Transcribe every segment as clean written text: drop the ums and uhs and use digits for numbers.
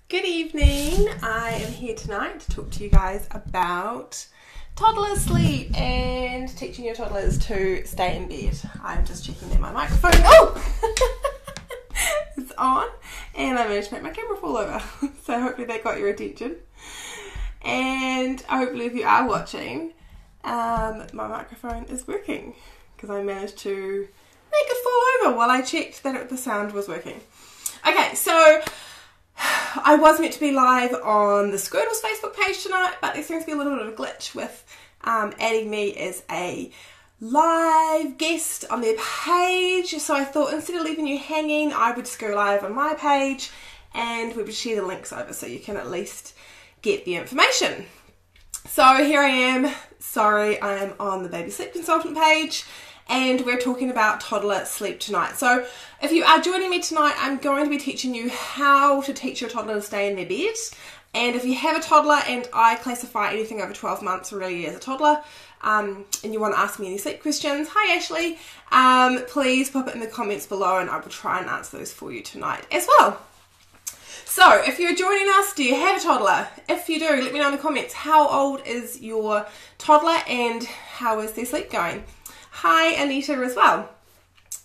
Good evening. I am here tonight to talk to you guys about toddler sleep and teaching your toddlers to stay in bed. I'm just checking that my microphone is on, and I managed to make my camera fall over. So hopefully that got your attention. And hopefully if you are watching, my microphone is working because I managed to make it fall over while I checked that the sound was working. Okay, so I was meant to be live on the Squirtle's Facebook page tonight, but there seems to be a little bit of a glitch with adding me as a live guest on their page. So I thought instead of leaving you hanging, I would just go live on my page and we would share the links over so you can at least get the information. So here I am. Sorry, I am on the Baby Sleep Consultant page, and we're talking about toddler sleep tonight. So if you are joining me tonight, I'm going to be teaching you how to teach your toddler to stay in their bed. And if you have a toddler, and I classify anything over 12 months really as a toddler, and you want to ask me any sleep questions, hi Ashley, please pop it in the comments below and I will try and answer those for you tonight as well. So if you're joining us, do you have a toddler? If you do, let me know in the comments, how old is your toddler and how is their sleep going? Hi Anita as well.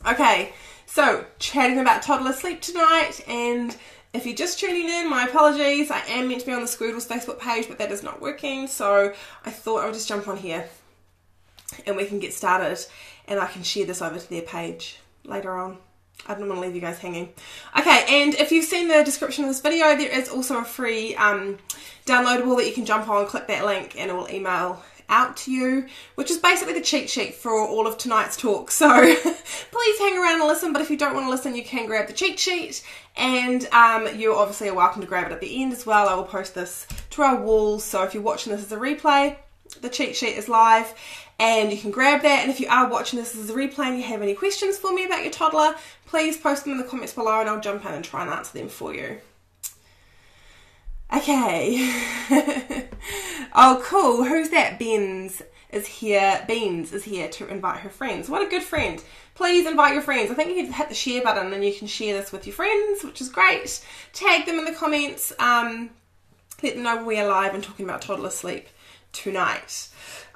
Okay, so chatting about toddler sleep tonight, and if you're just tuning in, my apologies. I am meant to be on the Squirtle's Facebook page, but that is not working, so I thought I would just jump on here and we can get started and I can share this over to their page later on. I don't want to leave you guys hanging. Okay, and if you've seen the description of this video, there is also a free downloadable that you can jump on, click that link, and it will email out to you, which is basically the cheat sheet for all of tonight's talk. So please hang around and listen, but if you don't want to listen, you can grab the cheat sheet, and you obviously are welcome to grab it at the end as well. I will post this to our walls, so if you're watching this as a replay, the cheat sheet is live and you can grab that. And if you are watching this as a replay and you have any questions for me about your toddler, please post them in the comments below and I'll jump in and try and answer them for you. Okay. Oh, cool. Who's that? Beans is here. Beans is here to invite her friends. What a good friend. Please invite your friends. I think you can hit the share button and you can share this with your friends, which is great. Tag them in the comments. Let them know we are live and talking about toddler sleep tonight.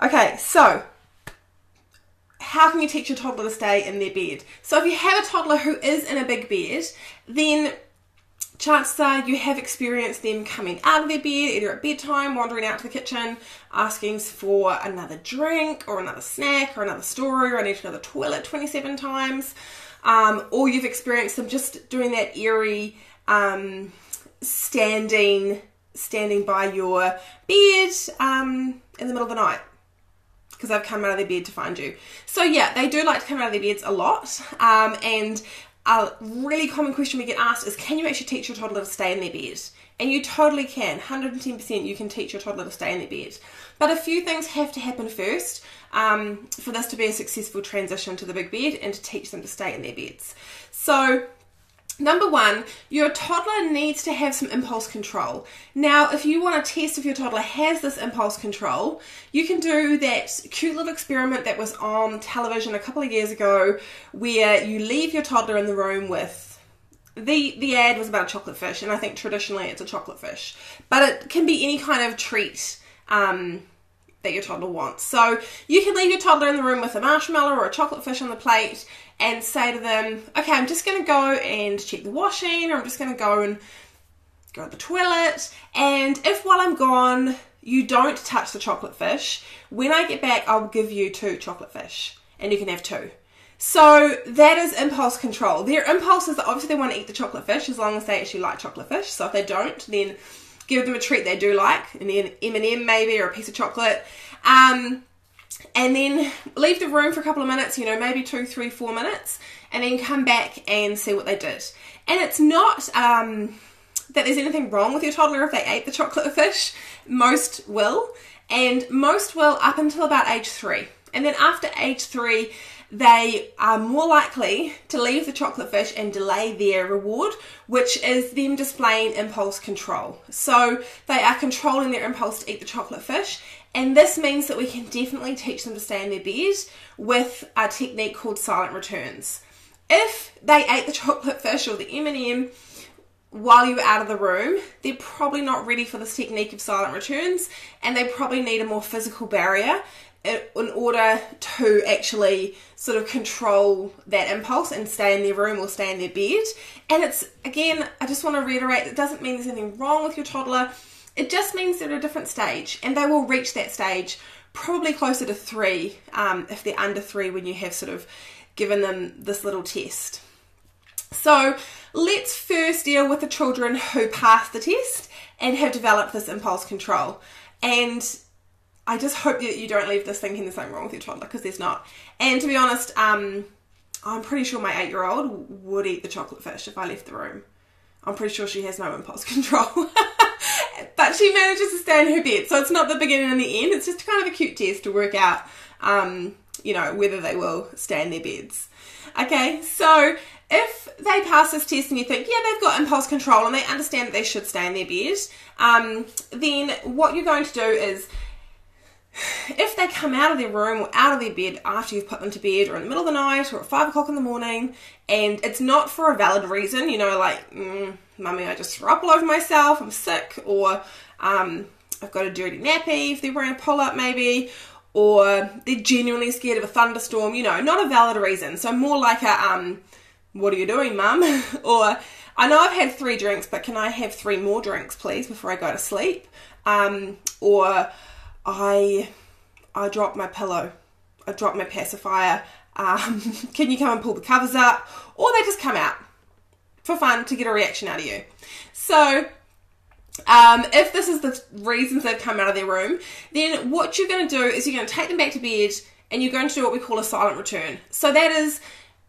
Okay, so how can you teach your toddler to stay in their bed? So if you have a toddler who is in a big bed, then chances are you have experienced them coming out of their bed either at bedtime, wandering out to the kitchen, asking for another drink or another snack or another story, or I need to go to the toilet 27 times. Or you've experienced them just doing that eerie standing by your bed in the middle of the night because they've come out of their bed to find you. So yeah, they do like to come out of their beds a lot, and a really common question we get asked is, can you actually teach your toddler to stay in their bed? And you totally can. 110% you can teach your toddler to stay in their bed. But a few things have to happen first for this to be a successful transition to the big bed and to teach them to stay in their beds. So number one, your toddler needs to have some impulse control. Now, if you want to test if your toddler has this impulse control, you can do that cute little experiment that was on television a couple of years ago where you leave your toddler in the room with, the ad was about a chocolate fish, and I think traditionally it's a chocolate fish, but it can be any kind of treat that your toddler wants. So you can leave your toddler in the room with a marshmallow or a chocolate fish on the plate and say to them, okay, I'm just going to go and check the washing, or I'm just going to go and go to the toilet, and if while I'm gone you don't touch the chocolate fish, when I get back I'll give you 2 chocolate fish and you can have 2. So that is impulse control. Their impulse is that obviously they want to eat the chocolate fish as long as they actually like chocolate fish. So if they don't, then give them a treat they do like, an M&M maybe, or a piece of chocolate, and then leave the room for a couple of minutes, you know, maybe 2, 3, 4 minutes, and then come back and see what they did. And it's not that there's anything wrong with your toddler if they ate the chocolate fish. Most will, and most will up until about age 3. And then after age 3, they are more likely to leave the chocolate fish and delay their reward, which is them displaying impulse control. So they are controlling their impulse to eat the chocolate fish, and this means that we can definitely teach them to stay in their bed with a technique called silent returns. If they ate the chocolate fish or the M&M while you're out of the room, they're probably not ready for this technique of silent returns, and they probably need a more physical barrier in order to actually sort of control that impulse and stay in their room or stay in their bed. And it's, again, I just want to reiterate, it doesn't mean there's anything wrong with your toddler. It just means they're at a different stage, and they will reach that stage probably closer to 3, if they're under 3, when you have sort of given them this little test. So let's first deal with the children who pass the test and have developed this impulse control. And I just hope that you don't leave this thinking there's something wrong with your toddler, because there's not. And to be honest, I'm pretty sure my 8-year-old would eat the chocolate fish if I left the room. I'm pretty sure she has no impulse control. But she manages to stay in her bed. So it's not the beginning and the end. It's just kind of a cute test to work out, whether they will stay in their beds. Okay, so if they pass this test and you think, yeah, they've got impulse control and they understand that they should stay in their bed, then what you're going to do is, if they come out of their room or out of their bed after you've put them to bed, or in the middle of the night, or at 5 o'clock in the morning, and it's not for a valid reason, mummy, I just threw up all over myself, I'm sick, or I've got a dirty nappy if they're wearing a pull-up maybe, or they're genuinely scared of a thunderstorm, not a valid reason. So more like a, what are you doing, mum? Or, I know I've had 3 drinks, but can I have 3 more drinks, please, before I go to sleep? Or I dropped my pillow, I dropped my pacifier, can you come and pull the covers up? Or they just come out for fun to get a reaction out of you. So if this is the reasons they've come out of their room, then what you're going to do is you're going to take them back to bed, and you're going to do what we call a silent return. So that is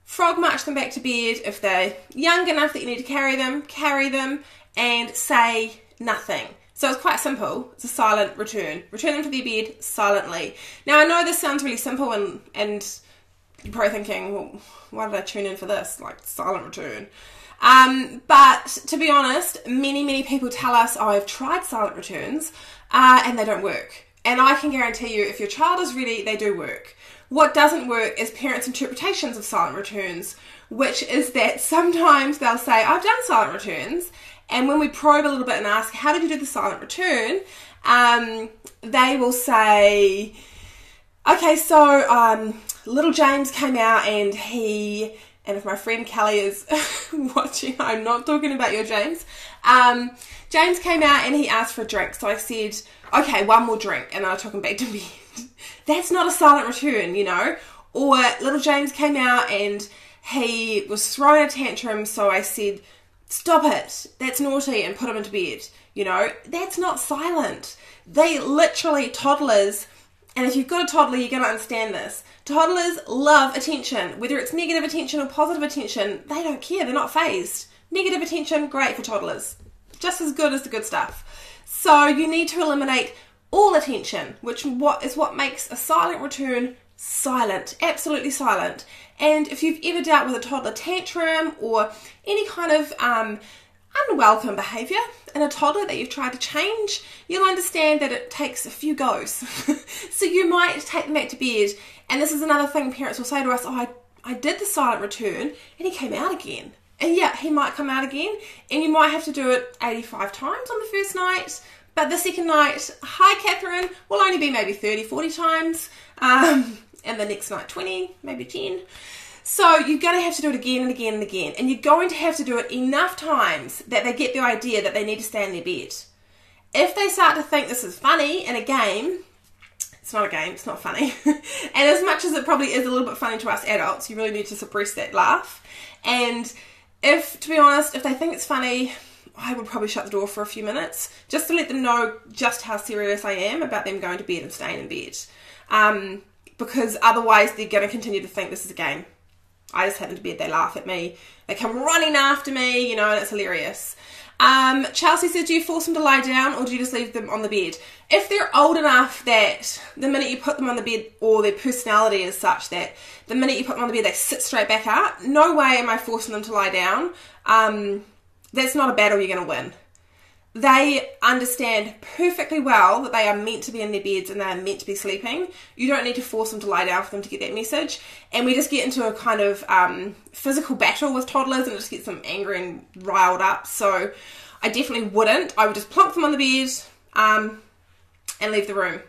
frog march them back to bed. If they're young enough that you need to carry them, and say nothing. So it's quite simple. It's a silent return. Return them to their bed silently. Now, I know this sounds really simple, and you're probably thinking, well, why did I tune in for this? Like, silent return. But to be honest, many people tell us, oh, I've tried silent returns, and they don't work. And I can guarantee you, if your child is ready, they do work. What doesn't work is parents' interpretations of silent returns, which is that sometimes they'll say, I've done silent returns, and when we probe a little bit and ask, how did you do the silent return? They will say, okay, so little James came out and if my friend Kelly is watching, I'm not talking about your James. James came out and he asked for a drink. So I said, okay, 1 more drink. And then I took him back to bed. That's not a silent return, Or little James came out and he was throwing a tantrum. So I said, stop it, that's naughty, and put him into bed. That's not silent. They literally, toddlers, and if you've got a toddler, you're going to understand this. Toddlers love attention, whether it's negative attention or positive attention. They don't care, they're not fazed. Negative attention, great for toddlers. Just as good as the good stuff. So you need to eliminate all attention, which is what makes a silent return silent, absolutely silent. And if you've ever dealt with a toddler tantrum or any kind of unwelcome behaviour in a toddler that you've tried to change, you'll understand that it takes a few goes. So you might take them back to bed, and this is another thing parents will say to us, oh, I did the silent return and he came out again. And yeah, he might come out again, and you might have to do it 85 times on the first night, but the second night, hi Catherine, will only be maybe 30, 40 times, and the next night 20, maybe 10. So you're going to have to do it again and again and again. And you're going to have to do it enough times that they get the idea that they need to stay in their bed. If they start to think this is funny in a game, it's not a game, it's not funny. And as much as it probably is a little bit funny to us adults, you really need to suppress that laugh. And to be honest, if they think it's funny, I would probably shut the door for a few minutes just to let them know just how serious I am about them going to bed and staying in bed. Because otherwise they're going to continue to think this is a game. I just happen to bed, they laugh at me, they come running after me, and it's hilarious. Chelsea says, do you force them to lie down, or do you just leave them on the bed? If they're old enough that the minute you put them on the bed, or their personality is such that the minute you put them on the bed they sit straight back up, no way am I forcing them to lie down. That's not a battle you're going to win. they understand perfectly well that they are meant to be in their beds and they are meant to be sleeping. You don't need to force them to lie down for them to get that message. And we just get into a kind of physical battle with toddlers, and it just gets them angry and riled up. So I definitely wouldn't. I would just plonk them on the bed and leave the room.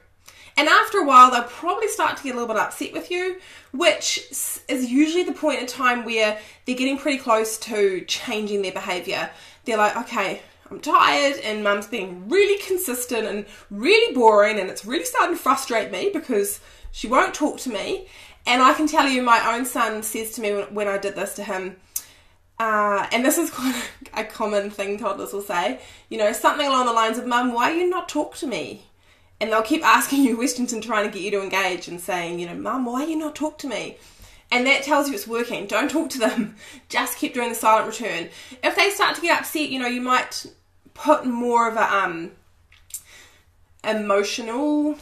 And after a while, they'll probably start to get a little bit upset with you, which is usually the point in time where they're getting pretty close to changing their behaviour. They're like, okay, I'm tired and mum's being really consistent and really boring, and it's really starting to frustrate me because she won't talk to me. And I can tell you, my own son says to me when I did this to him, and this is quite a common thing toddlers will say, you know, something along the lines of, Mum, why do you not talk to me? And they'll keep asking you questions and trying to get you to engage and saying, you know, Mum, why do you not talk to me? And that tells you it's working. Don't talk to them. Just keep doing the silent return. If they start to get upset, you know, you might put more of a emotional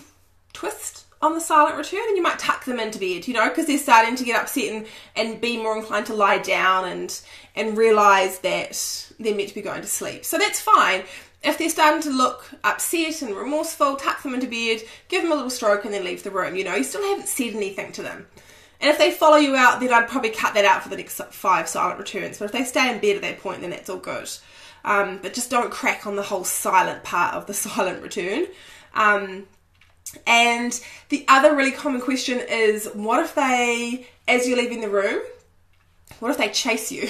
twist on the silent return, and you might tuck them into bed, you know, because they're starting to get upset and be more inclined to lie down and realise that they're meant to be going to sleep. So that's fine. If they're starting to look upset and remorseful, tuck them into bed, give them a little stroke and then leave the room. You know, you still haven't said anything to them. And if they follow you out, then I'd probably cut that out for the next 5 silent returns. But if they stay in bed at that point, then that's all good. But just don't crack on the whole silent part of the silent return. And the other really common question is, what if they, as you're leaving the room, what if they chase you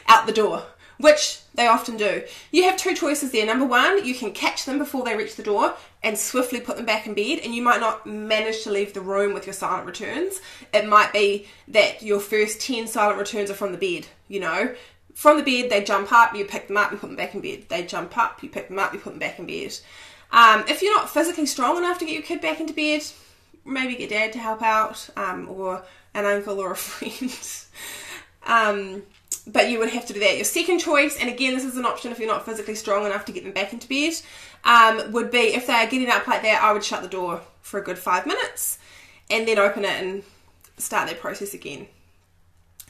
out the door? Which they often do. You have 2 choices there. Number 1, you can catch them before they reach the door and swiftly put them back in bed, and you might not manage to leave the room with your silent returns. It might be that your first 10 silent returns are from the bed, you know. From the bed, they jump up, you pick them up, you put them back in bed. They jump up, you pick them up, you put them back in bed. If you're not physically strong enough to get your kid back into bed, maybe get dad to help out, or an uncle or a friend. But you would have to do that. Your second choice, and again, this is an option if you're not physically strong enough to get them back into bed, would be if they are getting up like that, I would shut the door for a good 5 minutes and then open it and start that process again.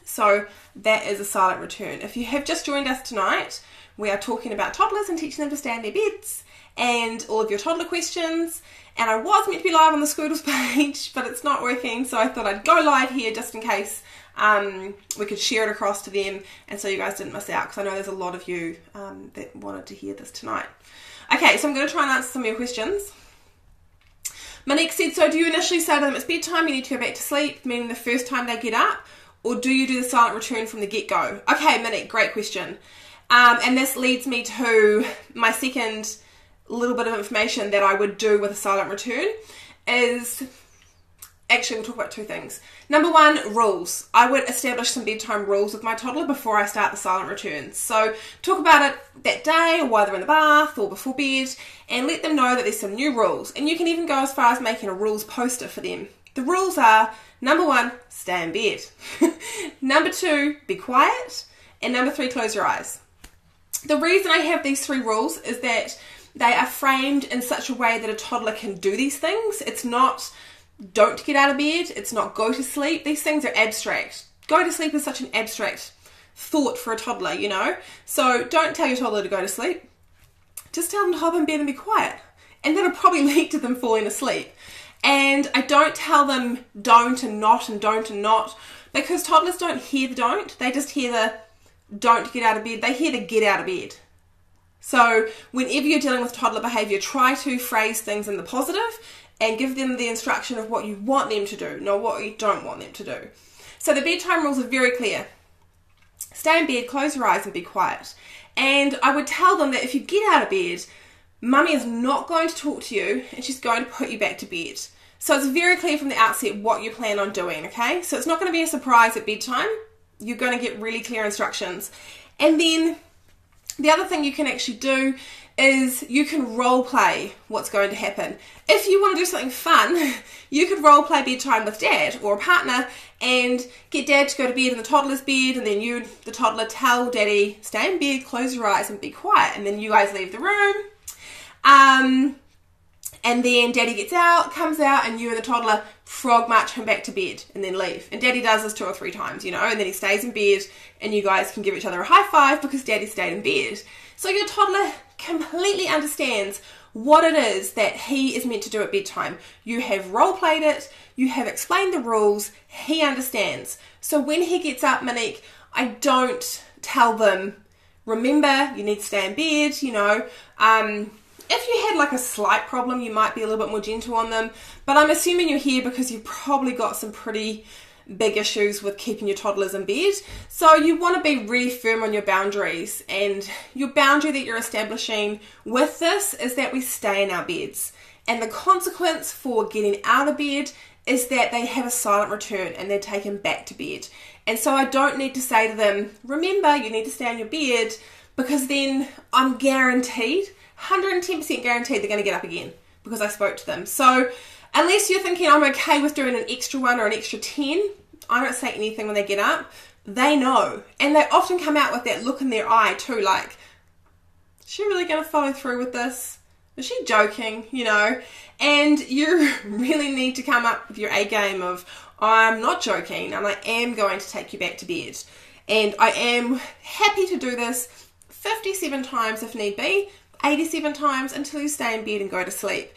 So that is a silent return. If you have just joined us tonight, we are talking about toddlers and teaching them to stay in their beds and all of your toddler questions. And I was meant to be live on the Squirtles page, but it's not working, so I thought I'd go live here just in case we could share it across to them, and so you guys didn't miss out, because I know there's a lot of you that wanted to hear this tonight. Okay, so I'm going to try and answer some of your questions. Monique said, so do you initially say to them it's bedtime, you need to go back to sleep, meaning the first time they get up, or do you do the silent return from the get-go? Okay, Monique, great question. And this leads me to my second little bit of information that I would do with a silent return is, actually we'll talk about 2 things. Number 1, rules. I would establish some bedtime rules with my toddler before I start the silent returns. So talk about it that day, or while they're in the bath or before bed, and let them know that there's some new rules. And you can even go as far as making a rules poster for them. The rules are, number 1, stay in bed. Number 2, be quiet. And number 3, close your eyes. The reason I have these 3 rules is that they are framed in such a way that a toddler can do these things. It's not don't get out of bed, it's not go to sleep. These things are abstract. Go to sleep is such an abstract thought for a toddler, you know. So don't tell your toddler to go to sleep. Just tell them to hop in bed and be quiet. And that'll probably lead to them falling asleep. And I don't tell them don't and not and don't and not, because toddlers don't hear the don't. They just hear the don't get out of bed. They hear the get out of bed. So whenever you're dealing with toddler behaviour, try to phrase things in the positive and give them the instruction of what you want them to do, not what you don't want them to do. So the bedtime rules are very clear. Stay in bed, close your eyes and be quiet. And I would tell them that if you get out of bed, Mummy is not going to talk to you and she's going to put you back to bed. So it's very clear from the outset what you plan on doing, okay? So it's not going to be a surprise at bedtime. You're going to get really clear instructions. And then the other thing you can actually do is you can role play what's going to happen. If you want to do something fun, you could role play bedtime with dad or a partner and get dad to go to bed in the toddler's bed, and then you, the toddler, tell daddy, stay in bed, close your eyes and be quiet, and then you guys leave the room. And then daddy gets out, comes out, and you and the toddler frog march him back to bed and then leave. And daddy does this 2 or 3 times, you know, and then he stays in bed and you guys can give each other a high five because daddy stayed in bed. So your toddler completely understands what it is that he is meant to do at bedtime. You have role played it, you have explained the rules, he understands. So when he gets up, Monique, I don't tell them, remember, you need to stay in bed, you know. If you had like a slight problem, you might be a little bit more gentle on them. But I'm assuming you're here because you've probably got some pretty big issues with keeping your toddlers in bed. So you want to be really firm on your boundaries. And your boundary that you're establishing with this is that we stay in our beds. And the consequence for getting out of bed is that they have a silent return and they're taken back to bed. And so I don't need to say to them, remember, you need to stay in your bed, because then I'm guaranteed, 110% guaranteed they're going to get up again because I spoke to them. So unless you're thinking I'm okay with doing an extra 1 or an extra 10, I don't say anything when they get up. They know. And they often come out with that look in their eye too, like, is she really going to follow through with this? Is she joking? You know? And you really need to come up with your A game of, I'm not joking and I am going to take you back to bed. And I am happy to do this 57 times if need be, 87 times until you stay in bed and go to sleep.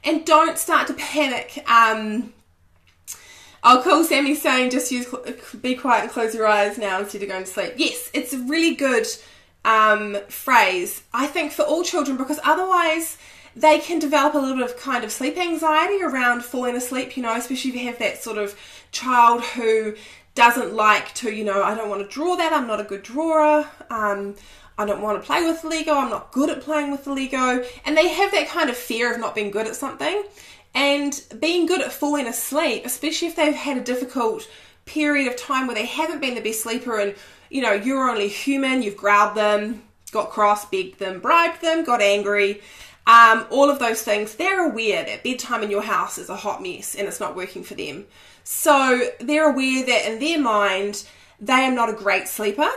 And don't start to panic. Oh, cool, Sammy's saying just be quiet and close your eyes now instead of going to sleep. Yes, it's a really good phrase, I think, for all children, because otherwise they can develop a little bit of kind of sleep anxiety around falling asleep, you know, especially if you have that sort of child who doesn't like to, you know, I don't want to draw that, I'm not a good drawer, I don't want to play with the Lego, I'm not good at playing with the Lego, and they have that kind of fear of not being good at something. And being good at falling asleep, especially if they've had a difficult period of time where they haven't been the best sleeper and, you know, you're only human, you've growled them, got cross, begged them, bribed them, got angry, all of those things, they're aware that bedtime in your house is a hot mess and it's not working for them. So they're aware that in their mind, they are not a great sleeper.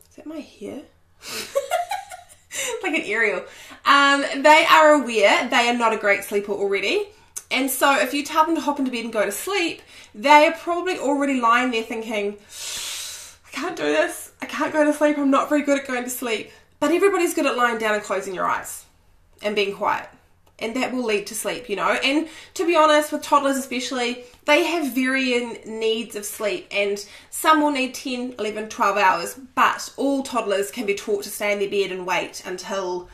Is that my hair? Like an aerial. They are aware they are not a great sleeper already. And so if you tell them to hop into bed and go to sleep, they are probably already lying there thinking, I can't do this. I can't go to sleep. I'm not very good at going to sleep. But everybody's good at lying down and closing your eyes and being quiet. And that will lead to sleep, you know. And to be honest, with toddlers especially, they have varying needs of sleep. And some will need 10, 11, 12 hours. But all toddlers can be taught to stay in their bed and wait until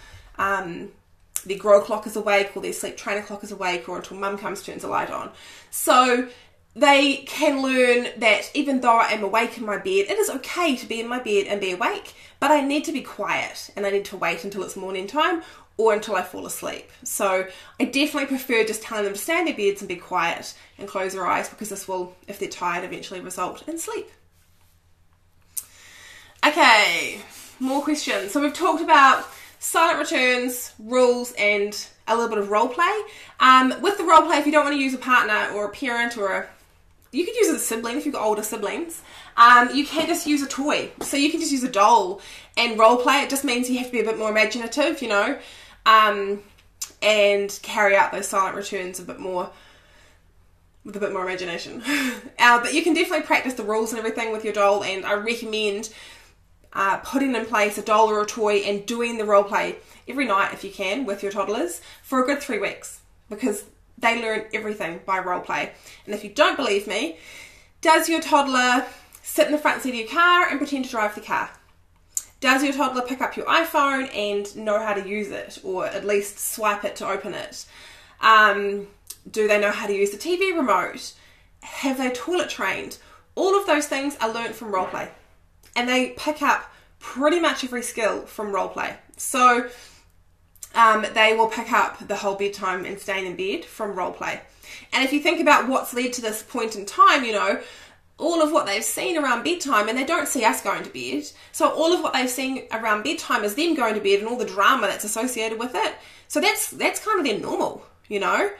their grow clock is awake or their sleep trainer clock is awake or until mum comes, turns the light on. So they can learn that even though I am awake in my bed, it is okay to be in my bed and be awake, but I need to be quiet and I need to wait until it's morning time or until I fall asleep. So I definitely prefer just telling them to stay in their beds and be quiet and close their eyes, because this will, if they're tired, eventually result in sleep. Okay, more questions. So we've talked about silent returns, rules, and a little bit of role play. With the role play, if you don't want to use a partner or a parent you could use a sibling if you've got older siblings. You can just use a toy. So you can just use a doll and role play. It just means you have to be a bit more imaginative, you know, and carry out those silent returns with a bit more imagination. But you can definitely practice the rules and everything with your doll, and I recommend putting in place a doll or a toy and doing the role play every night if you can with your toddlers for a good 3 weeks, because they learn everything by role play. And if you don't believe me, does your toddler sit in the front seat of your car and pretend to drive the car? Does your toddler pick up your iPhone and know how to use it, or at least swipe it to open it? Do they know how to use the TV remote? Have they toilet trained? All of those things are learnt from role play. And they pick up pretty much every skill from role play. So they will pick up the whole bedtime and staying in bed from role play. And if you think about what's led to this point in time, you know, all of what they've seen around bedtime, and they don't see us going to bed. So all of what they've seen around bedtime is them going to bed and all the drama that's associated with it. So that's kind of their normal, you know.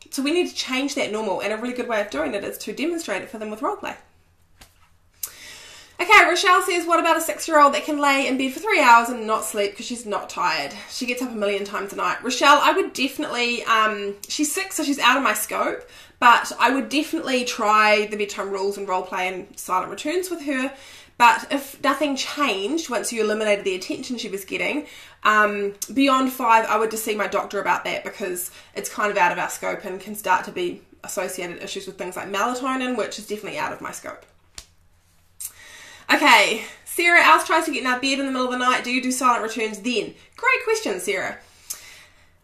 So we need to change that normal, and a really good way of doing it is to demonstrate it for them with role play. Okay, Rochelle says, what about a 6-year-old that can lay in bed for 3 hours and not sleep because she's not tired? She gets up a million times a night. Rochelle, I would definitely, she's 6, so she's out of my scope, but I would definitely try the bedtime rules and role play and silent returns with her. But if nothing changed once you eliminated the attention she was getting, beyond 5, I would just see my doctor about that, because it's kind of out of our scope and can start to be associated issues with things like melatonin, which is definitely out of my scope. Okay, Sarah, Alice tries to get in our bed in the middle of the night. Do you do silent returns then? Great question, Sarah.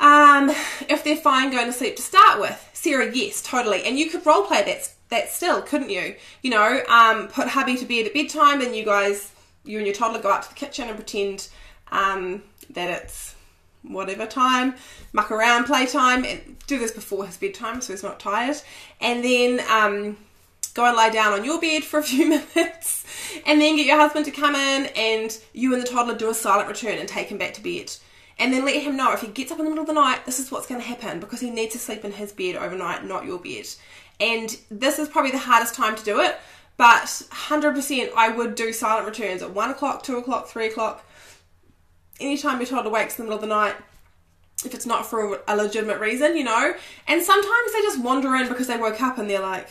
If they're fine going to sleep to start with, Sarah, yes, totally. And you could role play that still, couldn't you? You know, put hubby to bed at bedtime, and you and your toddler go out to the kitchen and pretend that it's whatever time, muck around, playtime, and do this before his bedtime so he's not tired. And then go and lie down on your bed for a few minutes, and then get your husband to come in, and you and the toddler do a silent return and take him back to bed. And then let him know if he gets up in the middle of the night, this is what's going to happen, because he needs to sleep in his bed overnight, not your bed. And this is probably the hardest time to do it, but 100% I would do silent returns at 1 o'clock, 2 o'clock, 3 o'clock. Anytime your toddler wakes in the middle of the night, if it's not for a legitimate reason, you know. And sometimes they just wander in because they woke up and they're like,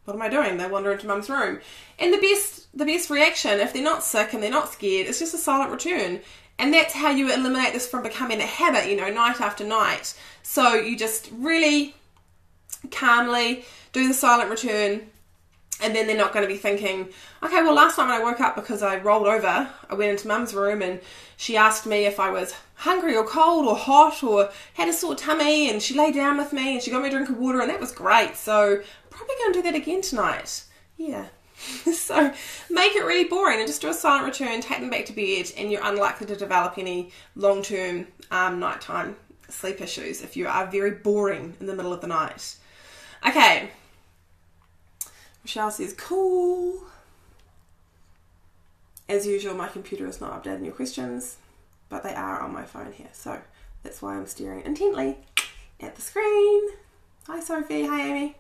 what am I doing? They wander into mum's room. And the best reaction, if they're not sick and they're not scared, is just a silent return. And that's how you eliminate this from becoming a habit, you know, night after night. So you just really calmly do the silent return, and then they're not going to be thinking, okay, well, last night when I woke up because I rolled over, I went into mum's room and she asked me if I was hungry or cold or hot or had a sore tummy, and she lay down with me and she got me a drink of water, and that was great. So I'm probably going to do that again tonight. Yeah. So make it really boring and just do a silent return, take them back to bed, and you're unlikely to develop any long-term nighttime sleep issues if you are very boring in the middle of the night. Okay. Michelle says, cool. As usual, my computer is not updating your questions, but they are on my phone here, so that's why I'm staring intently at the screen. Hi, Sophie. Hi, Amy.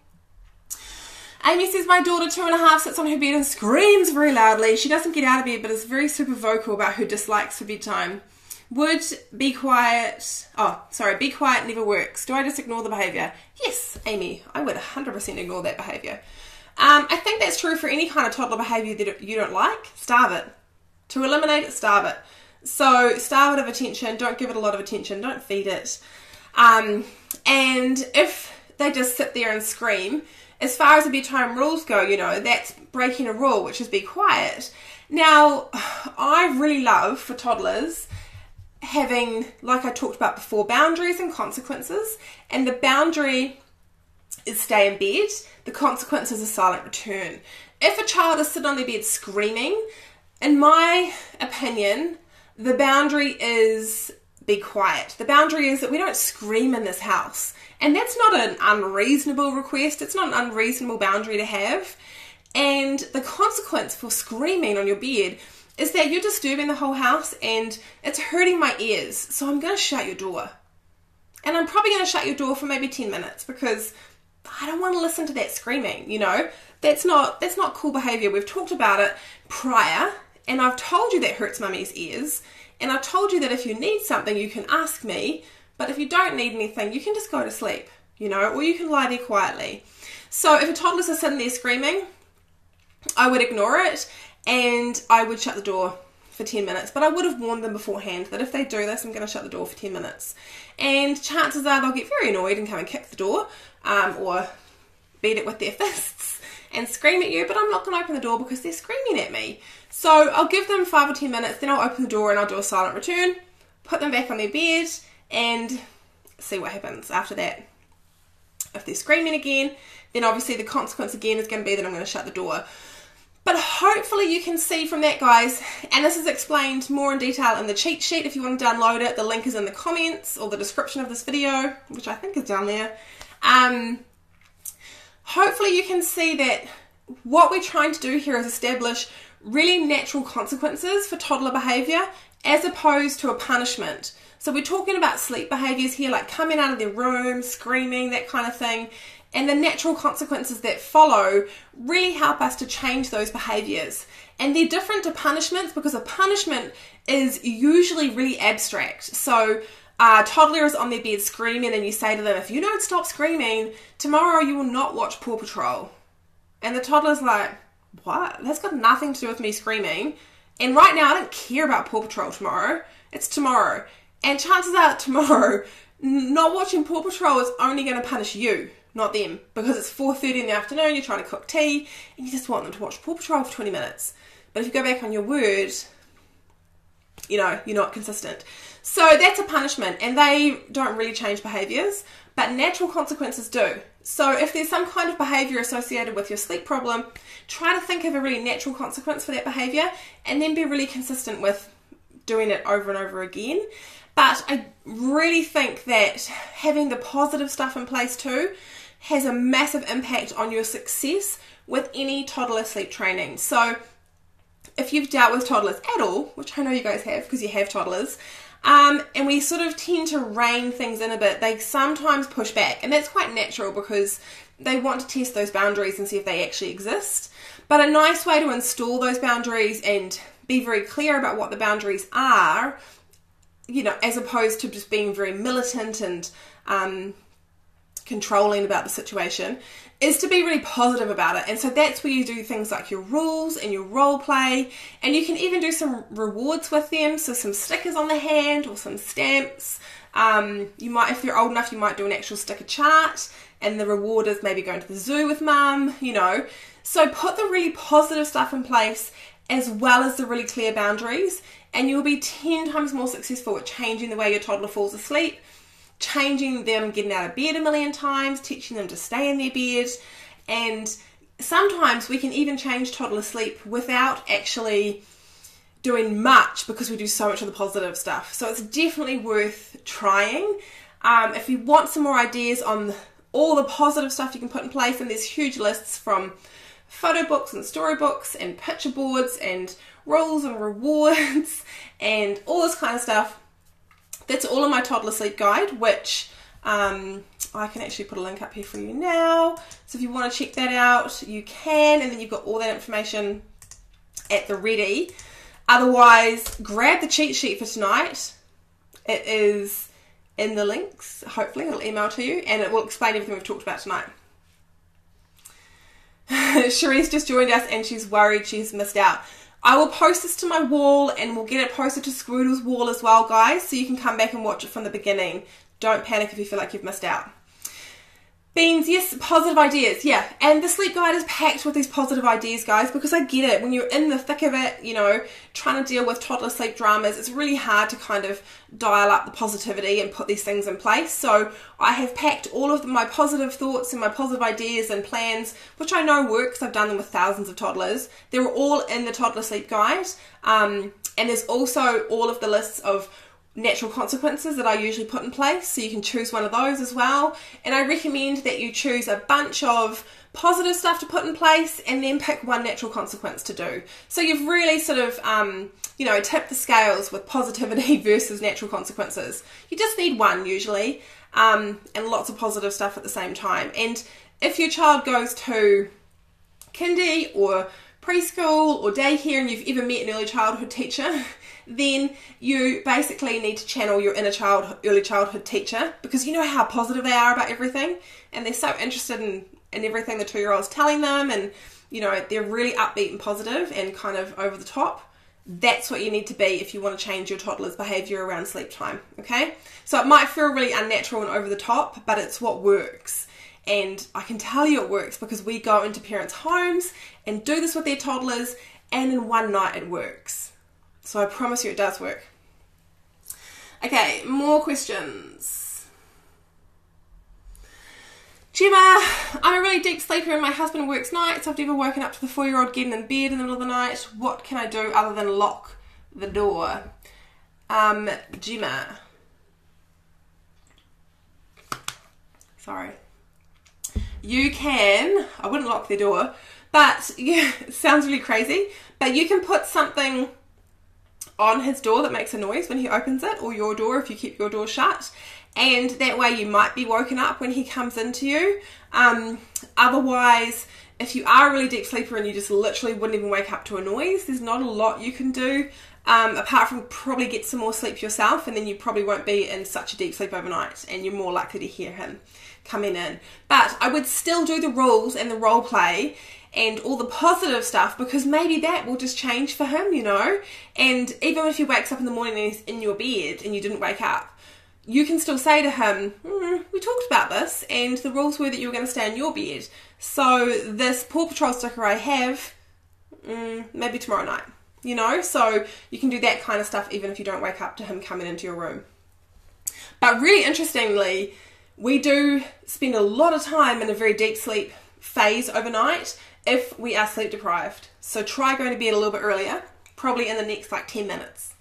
Amy says, my daughter, 2.5, sits on her bed and screams very loudly. She doesn't get out of bed, but is very super vocal about her dislikes for bedtime. Would be quiet never works. Do I just ignore the behaviour? Yes, Amy, I would 100% ignore that behaviour. I think that's true for any kind of toddler behaviour that you don't like. Starve it. To eliminate it, starve it. So starve it of attention. Don't give it a lot of attention. Don't feed it. And if they just sit there and scream, as far as the bedtime rules go, you know, that's breaking a rule, which is be quiet. Now, I really love for toddlers having, like I talked about before, boundaries and consequences. And the boundary is stay in bed. The consequence is a silent return. If a child is sitting on their bed screaming, in my opinion, the boundary is be quiet. The boundary is that we don't scream in this house. And that's not an unreasonable request. It's not an unreasonable boundary to have. And the consequence for screaming on your bed is that you're disturbing the whole house and it's hurting my ears. So I'm going to shut your door. And I'm probably going to shut your door for maybe 10 minutes because I don't want to listen to that screaming, you know. That's not cool behaviour. We've talked about it prior, and I've told you that hurts mummy's ears, and I've told you that if you need something, you can ask me, but if you don't need anything, you can just go to sleep, you know, or you can lie there quietly. So if a toddler's sitting there screaming, I would ignore it, and I would shut the door for 10 minutes, but I would have warned them beforehand that if they do this, I'm going to shut the door for 10 minutes. And chances are they'll get very annoyed and come and kick the door, or beat it with their fists and scream at you, but I'm not going to open the door because they're screaming at me. So I'll give them 5 or 10 minutes, then I'll open the door and I'll do a silent return, put them back on their bed, and see what happens after that. If they're screaming again, then obviously the consequence again is going to be that I'm going to shut the door. But hopefully you can see from that, guys, and this is explained more in detail in the cheat sheet. If you want to download it, the link is in the comments or the description of this video, which I think is down there. Hopefully you can see that what we're trying to do here is establish really natural consequences for toddler behaviour as opposed to a punishment. So we're talking about sleep behaviours here, like coming out of their room, screaming, that kind of thing. and the natural consequences that follow really help us to change those behaviours. And they're different to punishments because a punishment is usually really abstract. So a toddler is on their bed screaming and you say to them, if you don't stop screaming, tomorrow you will not watch Paw Patrol. And the toddler's like, what? That's got nothing to do with me screaming. And right now I don't care about Paw Patrol tomorrow. It's tomorrow. And chances are tomorrow, not watching Paw Patrol is only going to punish you, not them. Because it's 4:30 in the afternoon, you're trying to cook tea, and you just want them to watch Paw Patrol for 20 minutes. But if you go back on your word, you know, you're not consistent. So that's a punishment, and they don't really change behaviours, but natural consequences do. So if there's some kind of behaviour associated with your sleep problem, try to think of a really natural consequence for that behaviour, and then be really consistent with doing it over and over again. But I really think that having the positive stuff in place too has a massive impact on your success with any toddler sleep training. So if you've dealt with toddlers at all, which I know you guys have because you have toddlers, and we sort of tend to rein things in a bit, they sometimes push back, and that's quite natural because they want to test those boundaries and see if they actually exist. But a nice way to install those boundaries and be very clear about what the boundaries are, you know, as opposed to just being very militant and controlling about the situation, is to be really positive about it. And so that's where you do things like your rules and your role play, and you can even do some rewards with them, so some stickers on the hand or some stamps. You might, if you're old enough, you might do an actual sticker chart, and the reward is maybe going to the zoo with mum, you know. So put the really positive stuff in place as well as the really clear boundaries, and you'll be 10 times more successful at changing the way your toddler falls asleep, changing them getting out of bed a million times, teaching them to stay in their bed. And sometimes we can even change toddler sleep without actually doing much because we do so much of the positive stuff. So it's definitely worth trying. If you want some more ideas on all the positive stuff you can put in place, and there's huge lists from photo books and storybooks and picture boards and rules and rewards and all this kind of stuff. That's all in my toddler sleep guide, which I can actually put a link up here for you now. So if you want to check that out, you can, and then you've got all that information at the ready. Otherwise, grab the cheat sheet for tonight. It is in the links. Hopefully it'll email to you, and it will explain everything we've talked about tonight. Cherie's just joined us and she's worried she's missed out. I will post this to my wall, and we'll get it posted to Squirtle's wall as well, guys, so you can come back and watch it from the beginning. Don't panic if you feel like you've missed out. Beans, yes, positive ideas, yeah. And the sleep guide is packed with these positive ideas, guys, because I get it. When you're in the thick of it, you know, trying to deal with toddler sleep dramas, it's really hard to kind of dial up the positivity and put these things in place. So I have packed all of my positive thoughts and my positive ideas and plans, which I know work because I've done them with thousands of toddlers. They're all in the toddler sleep guide. And there's also all of the lists of natural consequences that I usually put in place, so you can choose one of those as well. And I recommend that you choose a bunch of positive stuff to put in place and then pick one natural consequence to do. So you've really sort of you know, tipped the scales with positivity versus natural consequences. You just need one usually, and lots of positive stuff at the same time. And if your child goes to kindy or preschool or daycare and you've ever met an early childhood teacher, then you basically need to channel your inner early childhood teacher, because you know how positive they are about everything, and they're so interested in everything the 2-year-old's telling them, and you know, they're really upbeat and positive and kind of over the top. That's what you need to be if you want to change your toddler's behaviour around sleep time, okay? So it might feel really unnatural and over the top, but it's what works. And I can tell you it works because we go into parents' homes and do this with their toddlers, and in one night it works. So I promise you it does work. Okay, more questions. Gemma, I'm a really deep sleeper and my husband works nights. I've never woken up to the 4-year-old getting in bed in the middle of the night. What can I do other than lock the door? Gemma. Sorry. You can, I wouldn't lock the door, but yeah, it sounds really crazy, but you can put something on his door that makes a noise when he opens it, or your door if you keep your door shut. And that way you might be woken up when he comes into you. Otherwise, if you are a really deep sleeper and you just literally wouldn't even wake up to a noise, there's not a lot you can do, apart from probably get some more sleep yourself, and then you probably won't be in such a deep sleep overnight, and you're more likely to hear him coming in. But I would still do the rules and the role play and all the positive stuff, because maybe that will just change for him, you know. And even if he wakes up in the morning and he's in your bed and you didn't wake up, you can still say to him, we talked about this, and the rules were that you were going to stay in your bed. So this Paw Patrol sticker I have, maybe tomorrow night, you know? So you can do that kind of stuff even if you don't wake up to him coming into your room. But really interestingly, we do spend a lot of time in a very deep sleep phase overnight if we are sleep deprived. So try going to bed a little bit earlier, probably in the next like 10 minutes,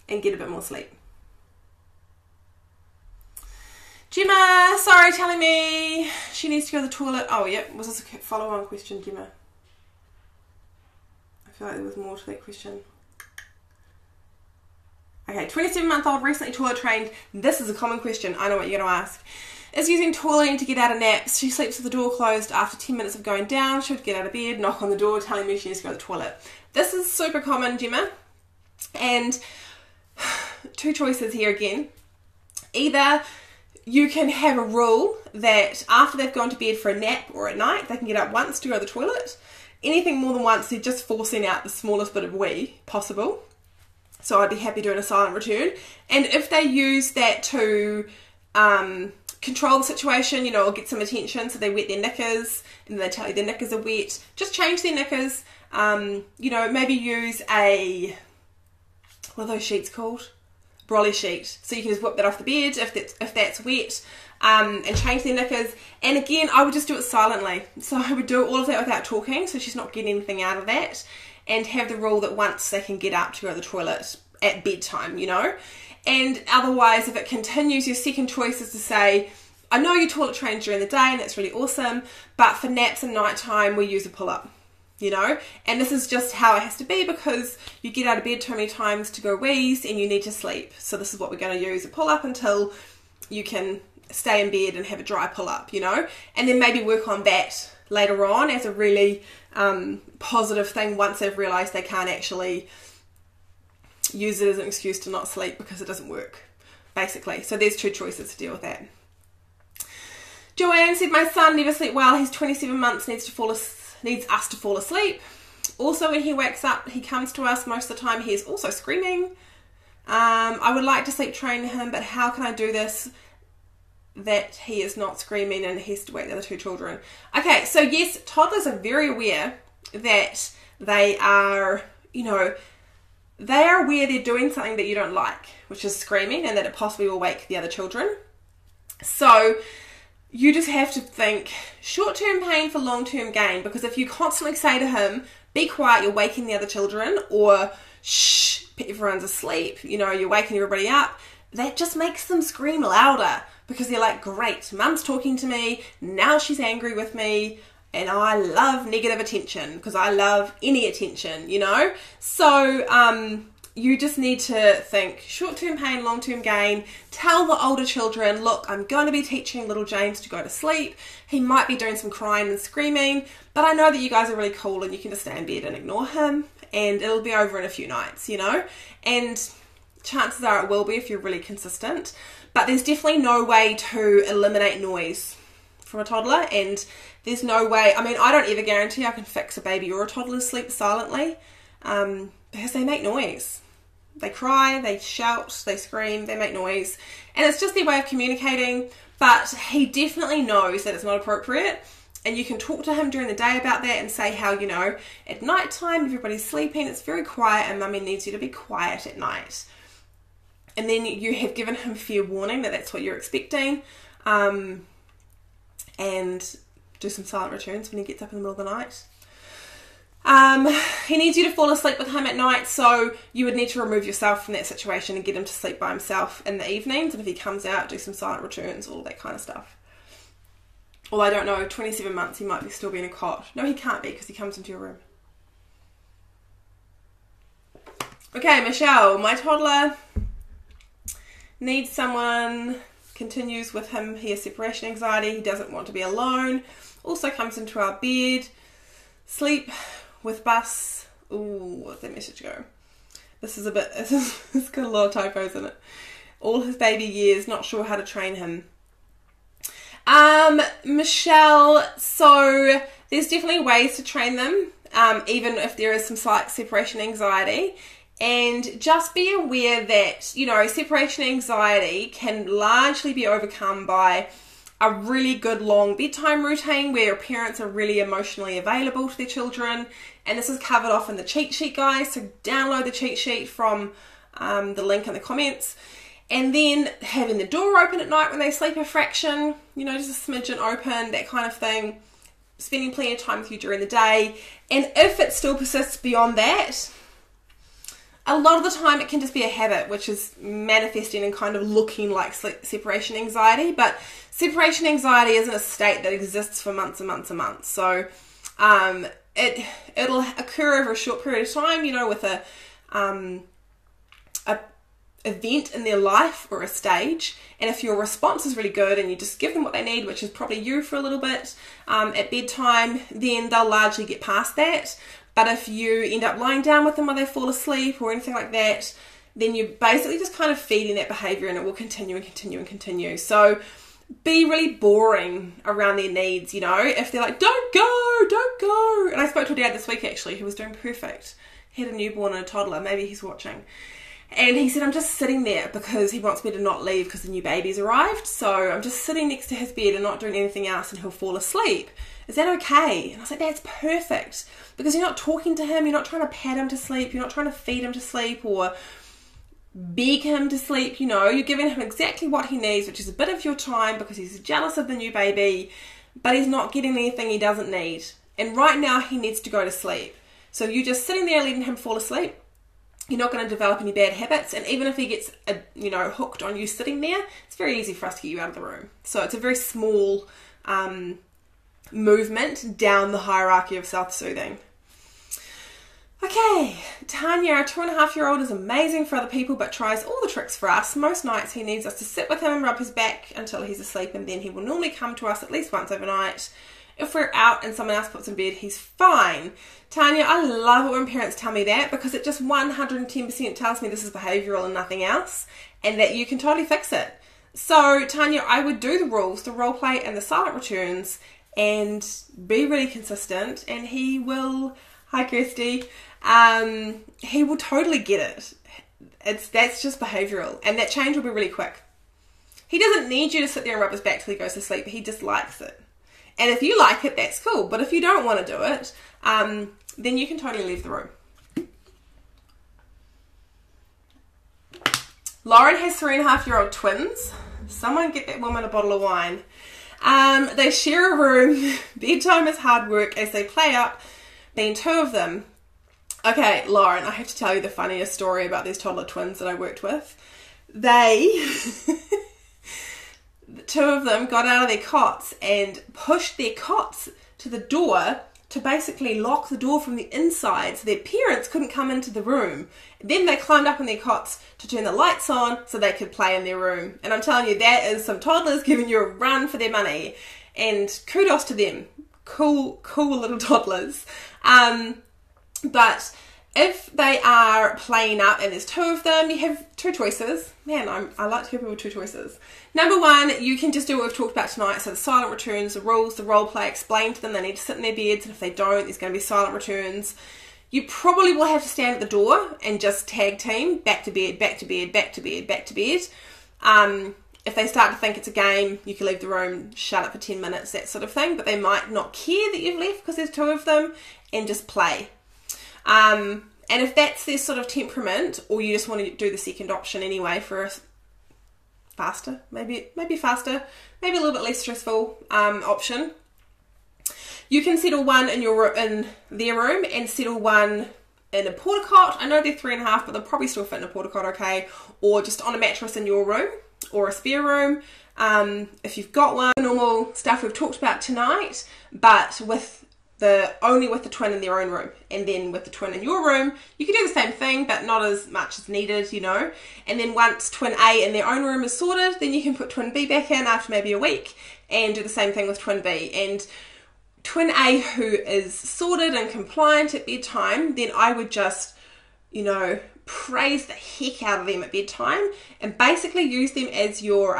and get a bit more sleep. Gemma, sorry, telling me she needs to go to the toilet. Oh, yeah, was this a follow-on question, Gemma? I feel like there was more to that question. Okay, 27-month-old, recently toilet trained. This is a common question. I know what you're going to ask. Is using toileting to get out of naps. She sleeps with the door closed. After 10 minutes of going down, she would get out of bed, knock on the door, telling me she needs to go to the toilet. This is super common, Gemma. And two choices here again. Either you can have a rule that after they've gone to bed for a nap or at night, they can get up once to go to the toilet. Anything more than once, they're just forcing out the smallest bit of wee possible. So I'd be happy doing a silent return. And if they use that to control the situation, you know, or get some attention, so they wet their knickers and they tell you their knickers are wet, just change their knickers. You know, maybe use a, what are those sheets called? Brolly sheet, so you can just whip that off the bed if that's wet, and change their knickers. And again, I would just do it silently, so I would do all of that without talking, so she's not getting anything out of that, and have the rule that once they can get up to go to the toilet at bedtime, you know. And otherwise, if it continues, your second choice is to say, I know you toilet trained during the day and that's really awesome, but for naps and nighttime we use a pull-up. You know, and this is just how it has to be, because you get out of bed too many times to go wheeze and you need to sleep. So this is what we're going to use, a pull-up, until you can stay in bed and have a dry pull-up, you know, and then maybe work on that later on as a really positive thing once they've realised they can't actually use it as an excuse to not sleep because it doesn't work, basically. So there's two choices to deal with that. Joanne said, my son never sleeps well. He's 27 months, needs us to fall asleep. Also, when he wakes up, he comes to us most of the time. He's also screaming. I would like to sleep train him, but how can I do this that he is not screaming and he has to wake the other two children? Okay, so yes, toddlers are very aware that they are, you know, they are aware they're doing something that you don't like, which is screaming, and that it possibly will wake the other children. So you just have to think short-term pain for long-term gain, because if you constantly say to him, be quiet, you're waking the other children, or shh, everyone's asleep, you know, you're waking everybody up, that just makes them scream louder, because they're like, great, mum's talking to me, now she's angry with me, and I love negative attention, because I love any attention, you know? So, you just need to think short-term pain, long-term gain. Tell the older children, look, I'm going to be teaching little James to go to sleep. He might be doing some crying and screaming, but I know that you guys are really cool and you can just stay in bed and ignore him, and it'll be over in a few nights, you know? And chances are it will be if you're really consistent, but there's definitely no way to eliminate noise from a toddler, and there's no way, I mean, I don't ever guarantee I can fix a baby or a toddler's sleep silently, because they make noise. They cry, they shout, they scream, they make noise, and it's just their way of communicating. But he definitely knows that it's not appropriate, and you can talk to him during the day about that and say how, you know, at night time everybody's sleeping, it's very quiet, and mummy needs you to be quiet at night. And then you have given him fair warning that that's what you're expecting, and do some silent returns when he gets up in the middle of the night. He needs you to fall asleep with him at night, so you would need to remove yourself from that situation and get him to sleep by himself in the evenings, and if he comes out, do some silent returns, all that kind of stuff. Although I don't know, 27 months he might still be in a cot. No, he can't be, because he comes into your room. Okay, Michelle, my toddler needs someone, continues with him. He has separation anxiety. He doesn't want to be alone. Also comes into our bed. Sleep with bus. Ooh, what's that message go? This is a bit, it's got a lot of typos in it. All his baby years, not sure how to train him. Michelle, so there's definitely ways to train them, even if there is some slight separation anxiety. And just be aware that, you know, separation anxiety can largely be overcome by a really good long bedtime routine where parents are really emotionally available to their children. And this is covered off in the cheat sheet, guys. So download the cheat sheet from the link in the comments. And then having the door open at night when they sleep a fraction, you know, just a smidgen open, that kind of thing. Spending plenty of time with you during the day. And if it still persists beyond that, a lot of the time it can just be a habit, which is manifesting and kind of looking like separation anxiety. But separation anxiety isn't a state that exists for months and months and months. So it'll occur over a short period of time, you know, with a event in their life or a stage. And if your response is really good and you just give them what they need, which is probably you for a little bit at bedtime, then they'll largely get past that. But if you end up lying down with them while they fall asleep or anything like that, then you're basically just kind of feeding that behaviour and it will continue and continue and continue. So be really boring around their needs, you know. If they're like, don't go. And I spoke to a dad this week actually who was doing perfect. He had a newborn and a toddler. Maybe he's watching. And he said, I'm just sitting there because he wants me to not leave because the new baby's arrived. So I'm just sitting next to his bed and not doing anything else and he'll fall asleep. Is that okay? And I was like, that's perfect. Because you're not talking to him, you're not trying to pat him to sleep, you're not trying to feed him to sleep or beg him to sleep, you know. You're giving him exactly what he needs, which is a bit of your time because he's jealous of the new baby, but he's not getting anything he doesn't need. And right now he needs to go to sleep. So you're just sitting there letting him fall asleep. You're not going to develop any bad habits. And even if he gets, hooked on you sitting there, it's very easy for us to get you out of the room. So it's a very small movement down the hierarchy of self-soothing. Okay, Tanya, our 2.5-year-old is amazing for other people but tries all the tricks for us. Most nights he needs us to sit with him and rub his back until he's asleep, and then he will normally come to us at least once overnight. If we're out and someone else puts him in bed, he's fine. Tanya, I love it when parents tell me that because it just 110% tells me this is behavioural and nothing else, and that you can totally fix it. So, Tanya, I would do the rules, the role play and the silent returns, and be really consistent, and he will, hi Kirsty, he will totally get it. That's just behavioural, and that change will be really quick. He doesn't need you to sit there and rub his back till he goes to sleep, he just likes it. And if you like it, that's cool, but if you don't want to do it, then you can totally leave the room. Lauren has 3.5-year-old twins. Someone get that woman a bottle of wine. They share a room. Bedtime is hard work as they play up, being two of them. Okay, Lauren, I have to tell you the funniest story about these toddler twins that I worked with. The two of them got out of their cots and pushed their cots to the door to basically lock the door from the inside so their parents couldn't come into the room. Then they climbed up in their cots to turn the lights on so they could play in their room. And I'm telling you, that is some toddlers giving you a run for their money. And kudos to them. Cool little toddlers. But if they are playing up and there's two of them, you have two choices. Man, I like to hear people with two choices. Number one, you can just do what we've talked about tonight. So the silent returns, the rules, the role play, explain to them they need to sit in their beds, and if they don't, there's going to be silent returns. You probably will have to stand at the door and just tag team, back to bed, back to bed, back to bed, back to bed. If they start to think it's a game, you can leave the room, shut up for 10 minutes, that sort of thing. But they might not care that you've left because there's two of them, and just play. And if that's their sort of temperament, or you just want to do the second option anyway for a faster, maybe faster, maybe a little bit less stressful option, you can settle one in their room and settle one in a porta cot. I know they're 3.5, but they'll probably still fit in a porta cot okay, or just on a mattress in your room or a spare room. If you've got one, normal stuff we've talked about tonight, but with only with the twin in their own room. And then with the twin in your room, you can do the same thing, but not as much as needed, you know. And then once twin A in their own room is sorted, then you can put twin B back in after maybe a week and do the same thing with twin B. And twin A who is sorted and compliant at bedtime, then I would just, you know, praise the heck out of them at bedtime and basically use them as your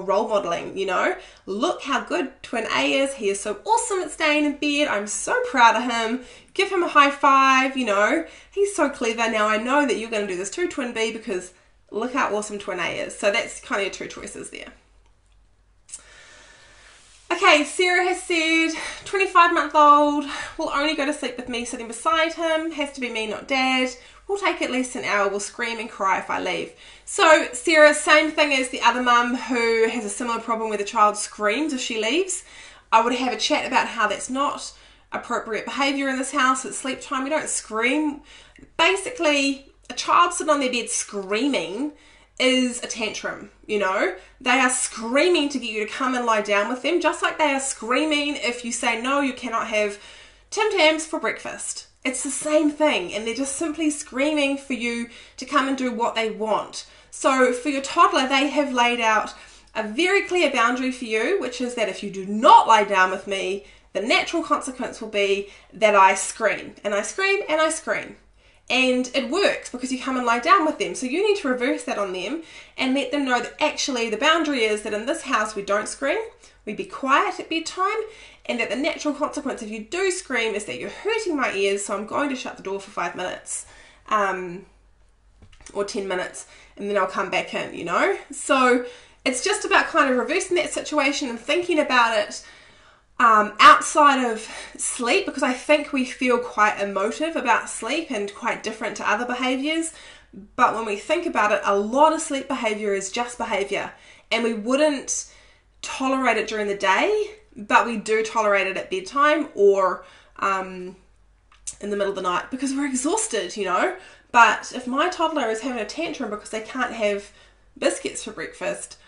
role modeling, you know. Look how good twin A is. He is so awesome at staying in bed. I'm so proud of him. Give him a high five, you know. He's so clever. Now I know that you're going to do this too, twin B, because look how awesome twin A is. So that's kind of your two choices there. Okay, Sarah has said, 25-month-old, will only go to sleep with me sitting beside him. Has to be me, not dad. Will take at least an hour. Will scream and cry if I leave. So, Sarah, same thing as the other mum who has a similar problem where the child screams if she leaves. I would have a chat about how that's not appropriate behaviour in this house. It's sleep time. We don't scream. Basically, a child sitting on their bed screaming is a tantrum, you know. They are screaming to get you to come and lie down with them, just like they are screaming if you say, no, you cannot have Tim Tams for breakfast. It's the same thing, and they're just simply screaming for you to come and do what they want. So for your toddler, they have laid out a very clear boundary for you, which is that if you do not lie down with me, the natural consequence will be that I scream, and I scream, and I scream. And it works because you come and lie down with them. So you need to reverse that on them and let them know that actually the boundary is that in this house we don't scream, we be quiet at bedtime, and that the natural consequence if you do scream is that you're hurting my ears, so I'm going to shut the door for 5 minutes or 10 minutes and then I'll come back in, you know. So it's just about kind of reversing that situation and thinking about it outside of sleep, because I think we feel quite emotive about sleep and quite different to other behaviours. But when we think about it, a lot of sleep behaviour is just behaviour, and we wouldn't tolerate it during the day, but we do tolerate it at bedtime or in the middle of the night because we're exhausted, you know. But if my toddler is having a tantrum because they can't have biscuits for breakfast,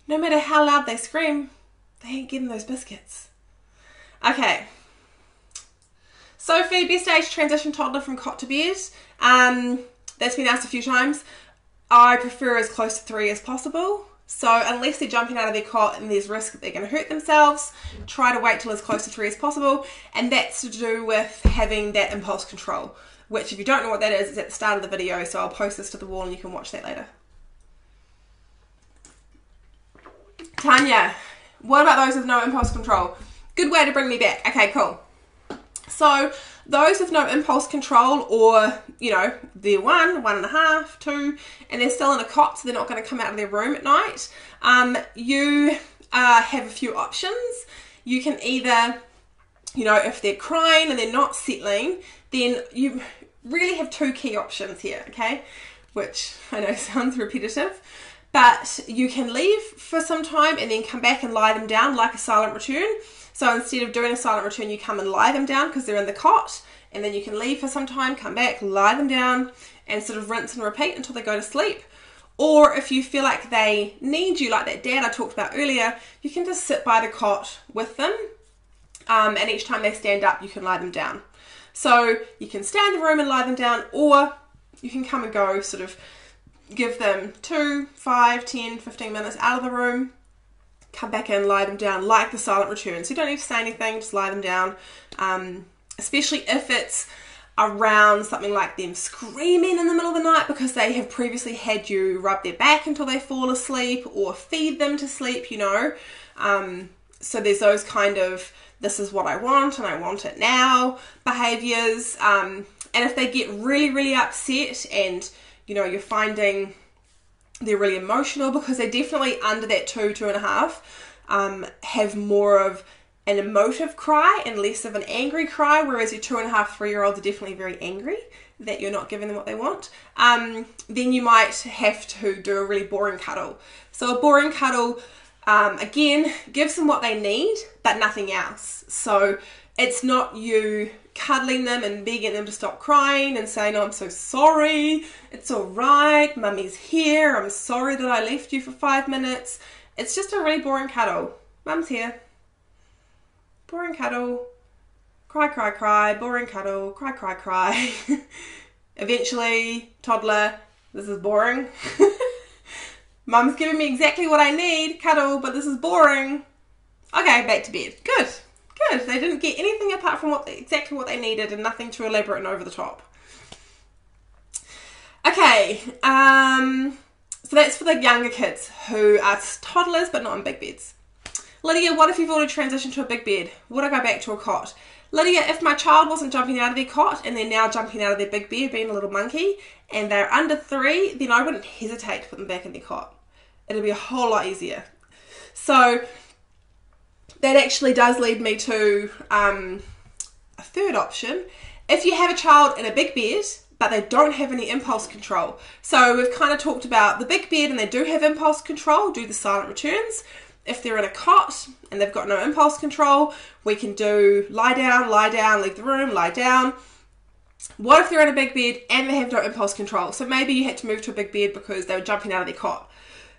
no matter how loud they scream, they ain't getting those biscuits. Okay, Sophie, best age transition toddler from cot to bed. That's been asked a few times. I prefer as close to 3 as possible. So unless they're jumping out of their cot and there's risk that they're going to hurt themselves, try to wait till as close to 3 as possible. And that's to do with having that impulse control, which if you don't know what that is, it's at the start of the video. So I'll post this to the wall and you can watch that later. Tanya, what about those with no impulse control? Good way to bring me back. Okay, cool. So those with no impulse control, or, you know, they're 1, 1.5, 2, and they're still in a cot, so they're not going to come out of their room at night, you have a few options. You can either, you know, if they're crying and they're not settling, then you really have 2 key options here, okay, which I know sounds repetitive. But you can leave for some time and then come back and lie them down like a silent return. So instead of doing a silent return, you come and lie them down because they're in the cot, and then you can leave for some time, come back, lie them down, and sort of rinse and repeat until they go to sleep. Or if you feel like they need you, like that dad I talked about earlier, you can just sit by the cot with them, and each time they stand up, you can lie them down. So you can stay in the room and lie them down, or you can come and go, sort of give them 2, 5, 10, 15 minutes out of the room, come back in, lie them down like the silent return. So you don't need to say anything, just lie them down, especially if it's around something like them screaming in the middle of the night because they have previously had you rub their back until they fall asleep or feed them to sleep, you know. So there's those kind of, this is what I want and I want it now behaviours. And if they get really, really upset and, you know, you're finding they're really emotional, because they're definitely under that 2, 2.5, have more of an emotive cry and less of an angry cry, whereas your 2.5, 3-year-olds are definitely very angry that you're not giving them what they want. Then you might have to do a really boring cuddle. So a boring cuddle, again, gives them what they need, but nothing else. So it's not you cuddling them and begging them to stop crying and saying, oh, I'm so sorry, it's all right, mummy's here, I'm sorry that I left you for 5 minutes. It's just a really boring cuddle. Mum's here. Boring cuddle. cry, cry, cry, boring cuddle, cry, cry, cry. Eventually, toddler, this is boring. Mum's giving me exactly what I need, cuddle, but this is boring. Okay, back to bed. Good, good. They didn't get anything apart from exactly what they needed and nothing too elaborate and over the top. Okay, so that's for the younger kids who are toddlers but not in big beds. Lydia, what if you've already transitioned to a big bed? Would I go back to a cot? Lydia, if my child wasn't jumping out of their cot and they're now jumping out of their big bed being a little monkey and they're under 3, then I wouldn't hesitate to put them back in their cot. It'll be a whole lot easier. So that actually does lead me to a third option. If you have a child in a big bed but they don't have any impulse control. So we've kind of talked about the big bed and they do have impulse control, do the silent returns. If they're in a cot and they've got no impulse control, we can do lie down, leave the room, lie down. What if they're in a big bed and they have no impulse control? So maybe you had to move to a big bed because they were jumping out of their cot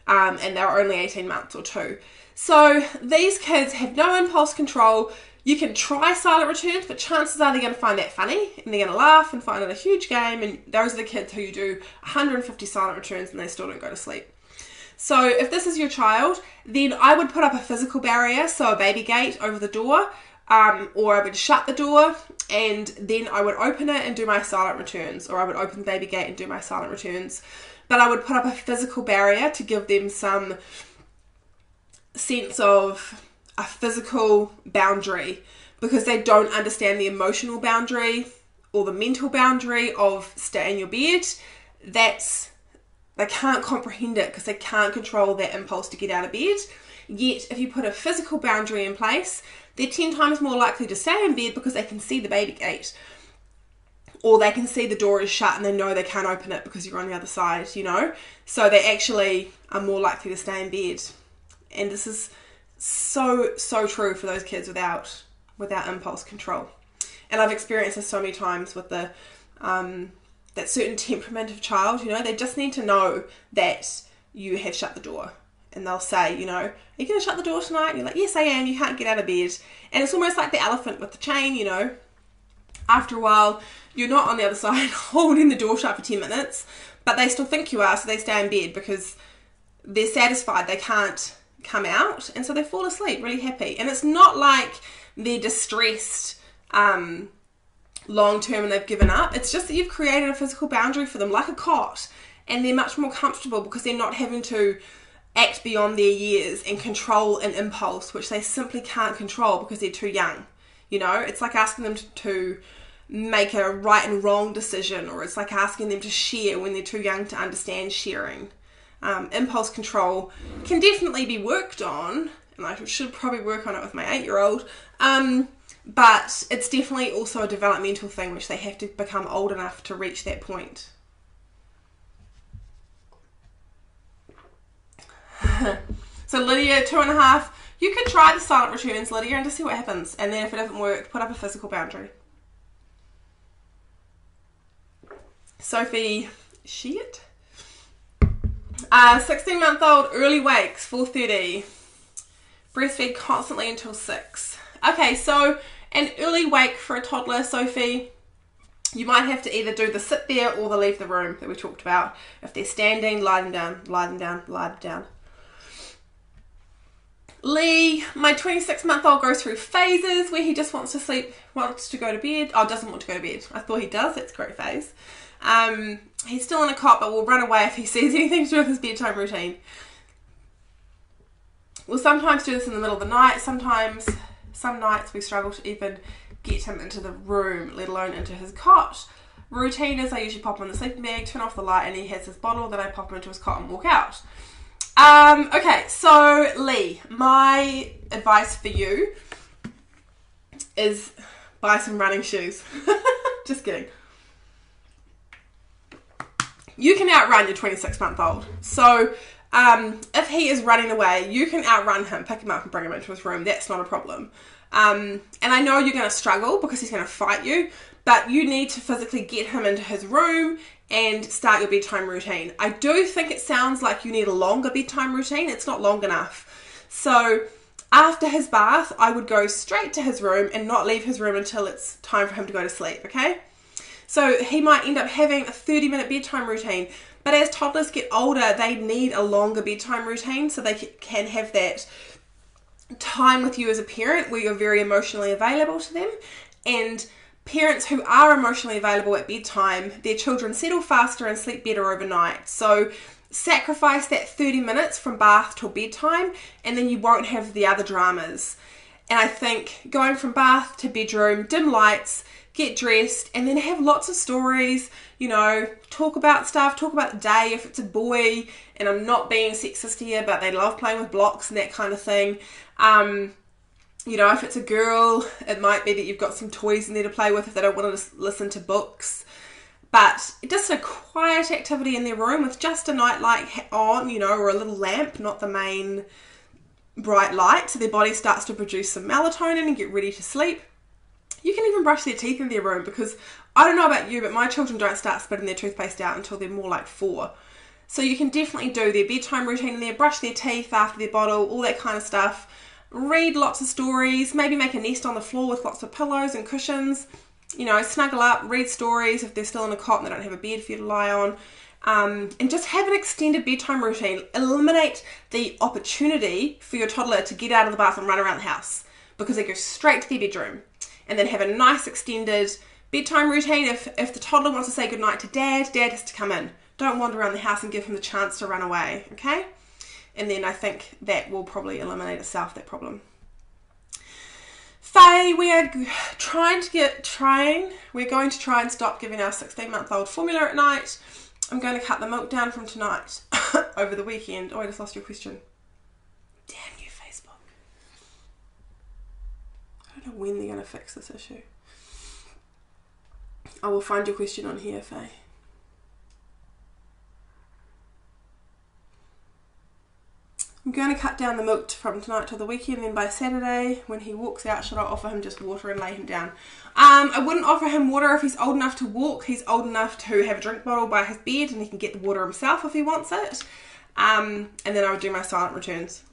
and they were only 18 months or 2. So these kids have no impulse control. You can try silent returns, but chances are they're going to find that funny and they're going to laugh and find it a huge game. And those are the kids who you do 150 silent returns and they still don't go to sleep. So if this is your child, then I would put up a physical barrier, so a baby gate over the door, or I would shut the door and then I would open it and do my silent returns, or I would open the baby gate and do my silent returns. But I would put up a physical barrier to give them some sense of a physical boundary, because they don't understand the emotional boundary or the mental boundary of stay in your bed. They can't comprehend it because they can't control that impulse to get out of bed. Yet, if you put a physical boundary in place, they're 10 times more likely to stay in bed because they can see the baby gate. Or they can see the door is shut and they know they can't open it because you're on the other side, you know. So they actually are more likely to stay in bed. And this is so true for those kids without impulse control. And I've experienced this so many times with the that certain temperament of child, you know. They just need to know that you have shut the door. And they'll say, you know, are you going to shut the door tonight? And you're like, yes, I am. You can't get out of bed. And it's almost like the elephant with the chain, you know. After a while, you're not on the other side holding the door shut for 10 minutes, but they still think you are, so they stay in bed because they're satisfied they can't come out, and so they fall asleep really happy. And it's not like they're distressed long term and they've given up. It's just that you've created a physical boundary for them, like a cot, and they're much more comfortable because they're not having to act beyond their years and control an impulse which they simply can't control because they're too young. You know, it's like asking them to make a right and wrong decision, or it's like asking them to share when they're too young to understand sharing. Impulse control can definitely be worked on, and I should probably work on it with my 8-year-old, but it's definitely also a developmental thing which they have to become old enough to reach that point. So Lydia, 2.5, you could try the silent returns, Lydia, and just see what happens, and then if it doesn't work, put up a physical boundary. Sophie, shit. 16-month-old, early wakes, 4:30. Breastfeed constantly until 6. Okay, so an early wake for a toddler, Sophie, you might have to either do the sit there or the leave the room that we talked about. If they're standing, lie them down, lie them down, lie them down. Lee, my 26-month-old goes through phases where he just wants to sleep, wants to go to bed. Oh, doesn't want to go to bed. I thought he does. That's a great phase. He's still in a cot, but will run away if he sees anything to do with his bedtime routine. We'll sometimes do this in the middle of the night. Some nights we struggle to even get him into the room, let alone into his cot. Routine is I usually pop him in the sleeping bag, turn off the light, and he has his bottle. Then I pop him into his cot and walk out. Okay, so Lee, my advice for you is buy some running shoes. Just kidding. You can outrun your 26-month-old. So if he is running away, you can outrun him, pick him up and bring him into his room. That's not a problem. And I know you're going to struggle because he's going to fight you, but you need to physically get him into his room and start your bedtime routine. I do think it sounds like you need a longer bedtime routine. It's not long enough. So After his bath, I would go straight to his room and not leave his room until it's time for him to go to sleep, okay? So he might end up having a 30-minute bedtime routine. But as toddlers get older, they need a longer bedtime routine so they can have that time with you as a parent where you're very emotionally available to them. And parents who are emotionally available at bedtime, their children settle faster and sleep better overnight. So sacrifice that 30 minutes from bath till bedtime, and then you won't have the other dramas. And I think going from bath to bedroom, dim lights, get dressed, and then have lots of stories, you know, talk about stuff, talk about the day if it's a boy, and I'm not being sexist here, but they love playing with blocks and that kind of thing. You know, if it's a girl, it might be that you've got some toys in there to play with if they don't want to listen to books. But just a quiet activity in their room with just a nightlight on, you know, or a little lamp, not the main bright light, so their body starts to produce some melatonin and get ready to sleep. You can even brush their teeth in their room, because I don't know about you, but my children don't start spitting their toothpaste out until they're more like 4. So you can definitely do their bedtime routine in there, brush their teeth after their bottle, all that kind of stuff. Read lots of stories, maybe make a nest on the floor with lots of pillows and cushions. You know, snuggle up, read stories if they're still in a cot and they don't have a bed for you to lie on. And just have an extended bedtime routine. Eliminate the opportunity for your toddler to get out of the bath and run around the house, because they go straight to their bedroom. And then have a nice extended bedtime routine. If the toddler wants to say goodnight to dad has to come in. Don't wander around the house and give him the chance to run away, okay? And then I think that will probably eliminate itself, that problem. Faye, we're going to try and stop giving our 16-month-old formula at night. I'm going to cut the milk down from tonight over the weekend. Oh, I just lost your question. Damn you, Facebook. I don't know when they're going to fix this issue. I will find your question on here, Faye. I'm going to cut down the milk from tonight till the weekend, and then by Saturday, when he walks out, should I offer him just water and lay him down? I wouldn't offer him water if he's old enough to walk. He's old enough to have a drink bottle by his bed, and he can get the water himself if he wants it. And then I would do my silent returns.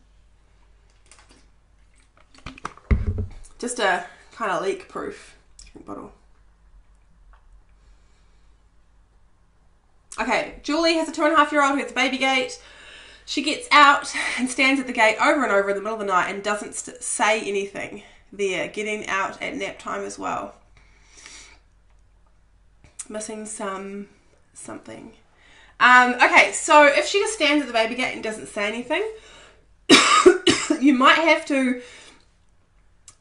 Just a kind of leak-proof drink bottle. Okay, Julie has a 2.5-year-old who has a baby gate. She gets out and stands at the gate over and over in the middle of the night and doesn't say anything there, getting out at nap time as well. Missing something. Okay, so if she just stands at the baby gate and doesn't say anything, you might have to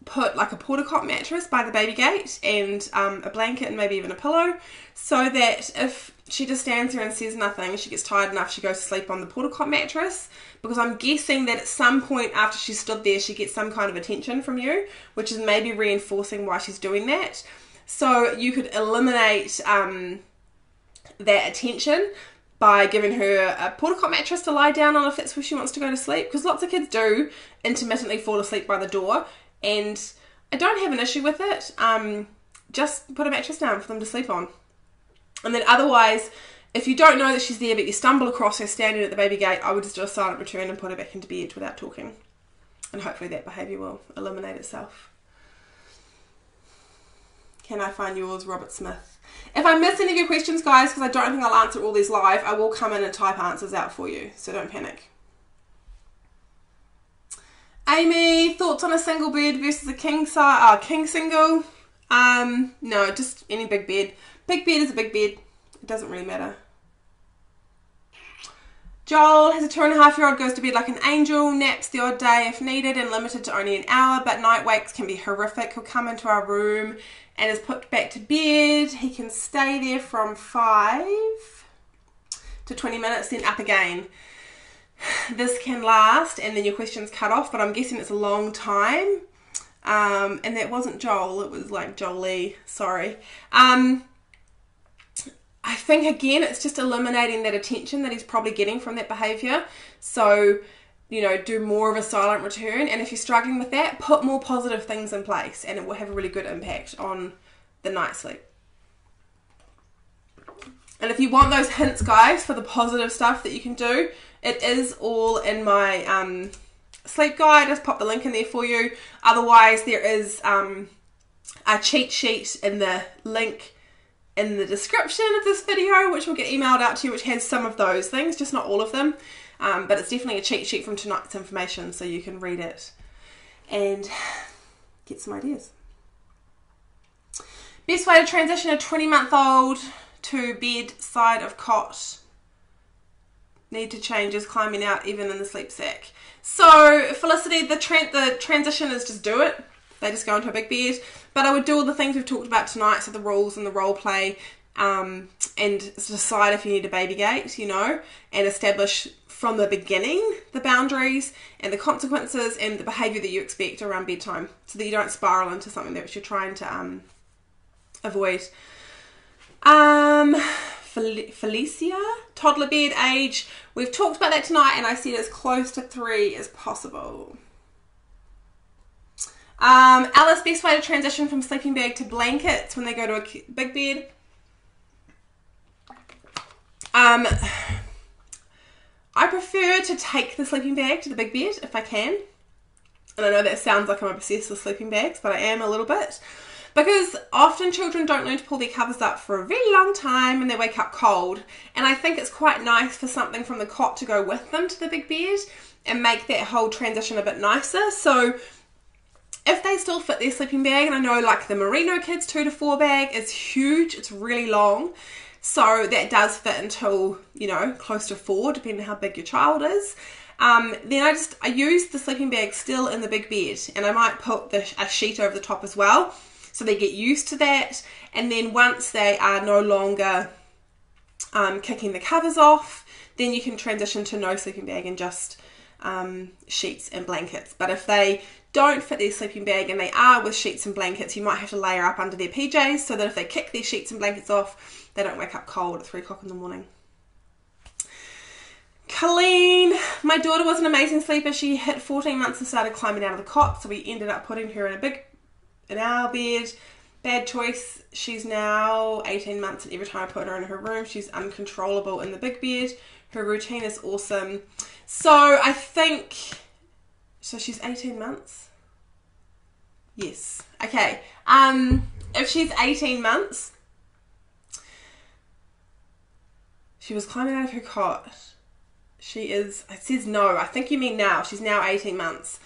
put like a porta cot mattress by the baby gate and a blanket and maybe even a pillow, so that if she just stands there and says nothing, she gets tired enough, she goes to sleep on the porta cot mattress, because I'm guessing that at some point after she stood there, she gets some kind of attention from you, which is maybe reinforcing why she's doing that. So you could eliminate that attention by giving her a porta cot mattress to lie down on if that's where she wants to go to sleep, because lots of kids do intermittently fall asleep by the door, and I don't have an issue with it. Just put a mattress down for them to sleep on. And then otherwise, if you don't know that she's there but you stumble across her standing at the baby gate, I would just do a silent return and put her back into bed without talking. And hopefully that behaviour will eliminate itself. Can I find yours, Robert Smith? If I miss any of your questions, guys, because I don't think I'll answer all these live, I will come in and type answers out for you, so don't panic. Amy, thoughts on a single bed versus a king single? No, just any big bed. Big bed is a big bed. It doesn't really matter. Joel has a 2.5-year-old, goes to bed like an angel, naps the odd day if needed and limited to only an hour, but night wakes can be horrific. He'll come into our room and is put back to bed. He can stay there from 5 to 20 minutes, then up again. This can last, and then your question's cut off, but I'm guessing it's a long time. And that wasn't Joel, it was like Jolie, sorry. I think, again, it's just eliminating that attention that he's probably getting from that behaviour. So, you know, do more of a silent return. And if you're struggling with that, put more positive things in place, and it will have a really good impact on the night's sleep. And if you want those hints, guys, for the positive stuff that you can do, it is all in my sleep guide. Just pop the link in there for you. Otherwise, there is a cheat sheet in the link in the description of this video, which will get emailed out to you, which has some of those things, just not all of them. But it's definitely a cheat sheet from tonight's information, so you can read it and get some ideas. Best way to transition a 20-month-old to bed side of cot. Need to change is climbing out even in the sleep sack. So Felicity, the transition is just do it. They just go into a big bed. But I would do all the things we've talked about tonight, so the rules and the role play, and decide if you need a baby gate, you know, and establish from the beginning the boundaries and the consequences and the behaviour that you expect around bedtime, so that you don't spiral into something that you're trying to avoid. Felicia, toddler bed age. We've talked about that tonight, and I said as close to 3 as possible. Alice, best way to transition from sleeping bag to blankets when they go to a big bed. I prefer to take the sleeping bag to the big bed if I can. And I know that sounds like I'm obsessed with sleeping bags, but I am a little bit. Because often children don't learn to pull their covers up for a very long time and they wake up cold. And I think it's quite nice for something from the cot to go with them to the big bed and make that whole transition a bit nicer. So if they still fit their sleeping bag, and I know like the Merino Kids 2 to 4 bag is huge, it's really long. So that does fit until, you know, close to 4, depending on how big your child is. Then I use the sleeping bag still in the big bed, and I might put a sheet over the top as well, so they get used to that. And then once they are no longer kicking the covers off, then you can transition to no sleeping bag and just sheets and blankets. But if they don't fit their sleeping bag and they are with sheets and blankets, you might have to layer up under their PJs so that if they kick their sheets and blankets off, they don't wake up cold at 3 o'clock in the morning. Colleen, my daughter was an amazing sleeper. She hit 14 months and started climbing out of the cot, so we ended up putting her in our bed. Bad choice. She's now 18 months, and every time I put her in her room, she's uncontrollable in the big bed. Her routine is awesome. So I think, so she's 18 months? Yes. Okay. If she's 18 months, she was climbing out of her cot. She is, it says no, I think you mean now. She's now 18 months.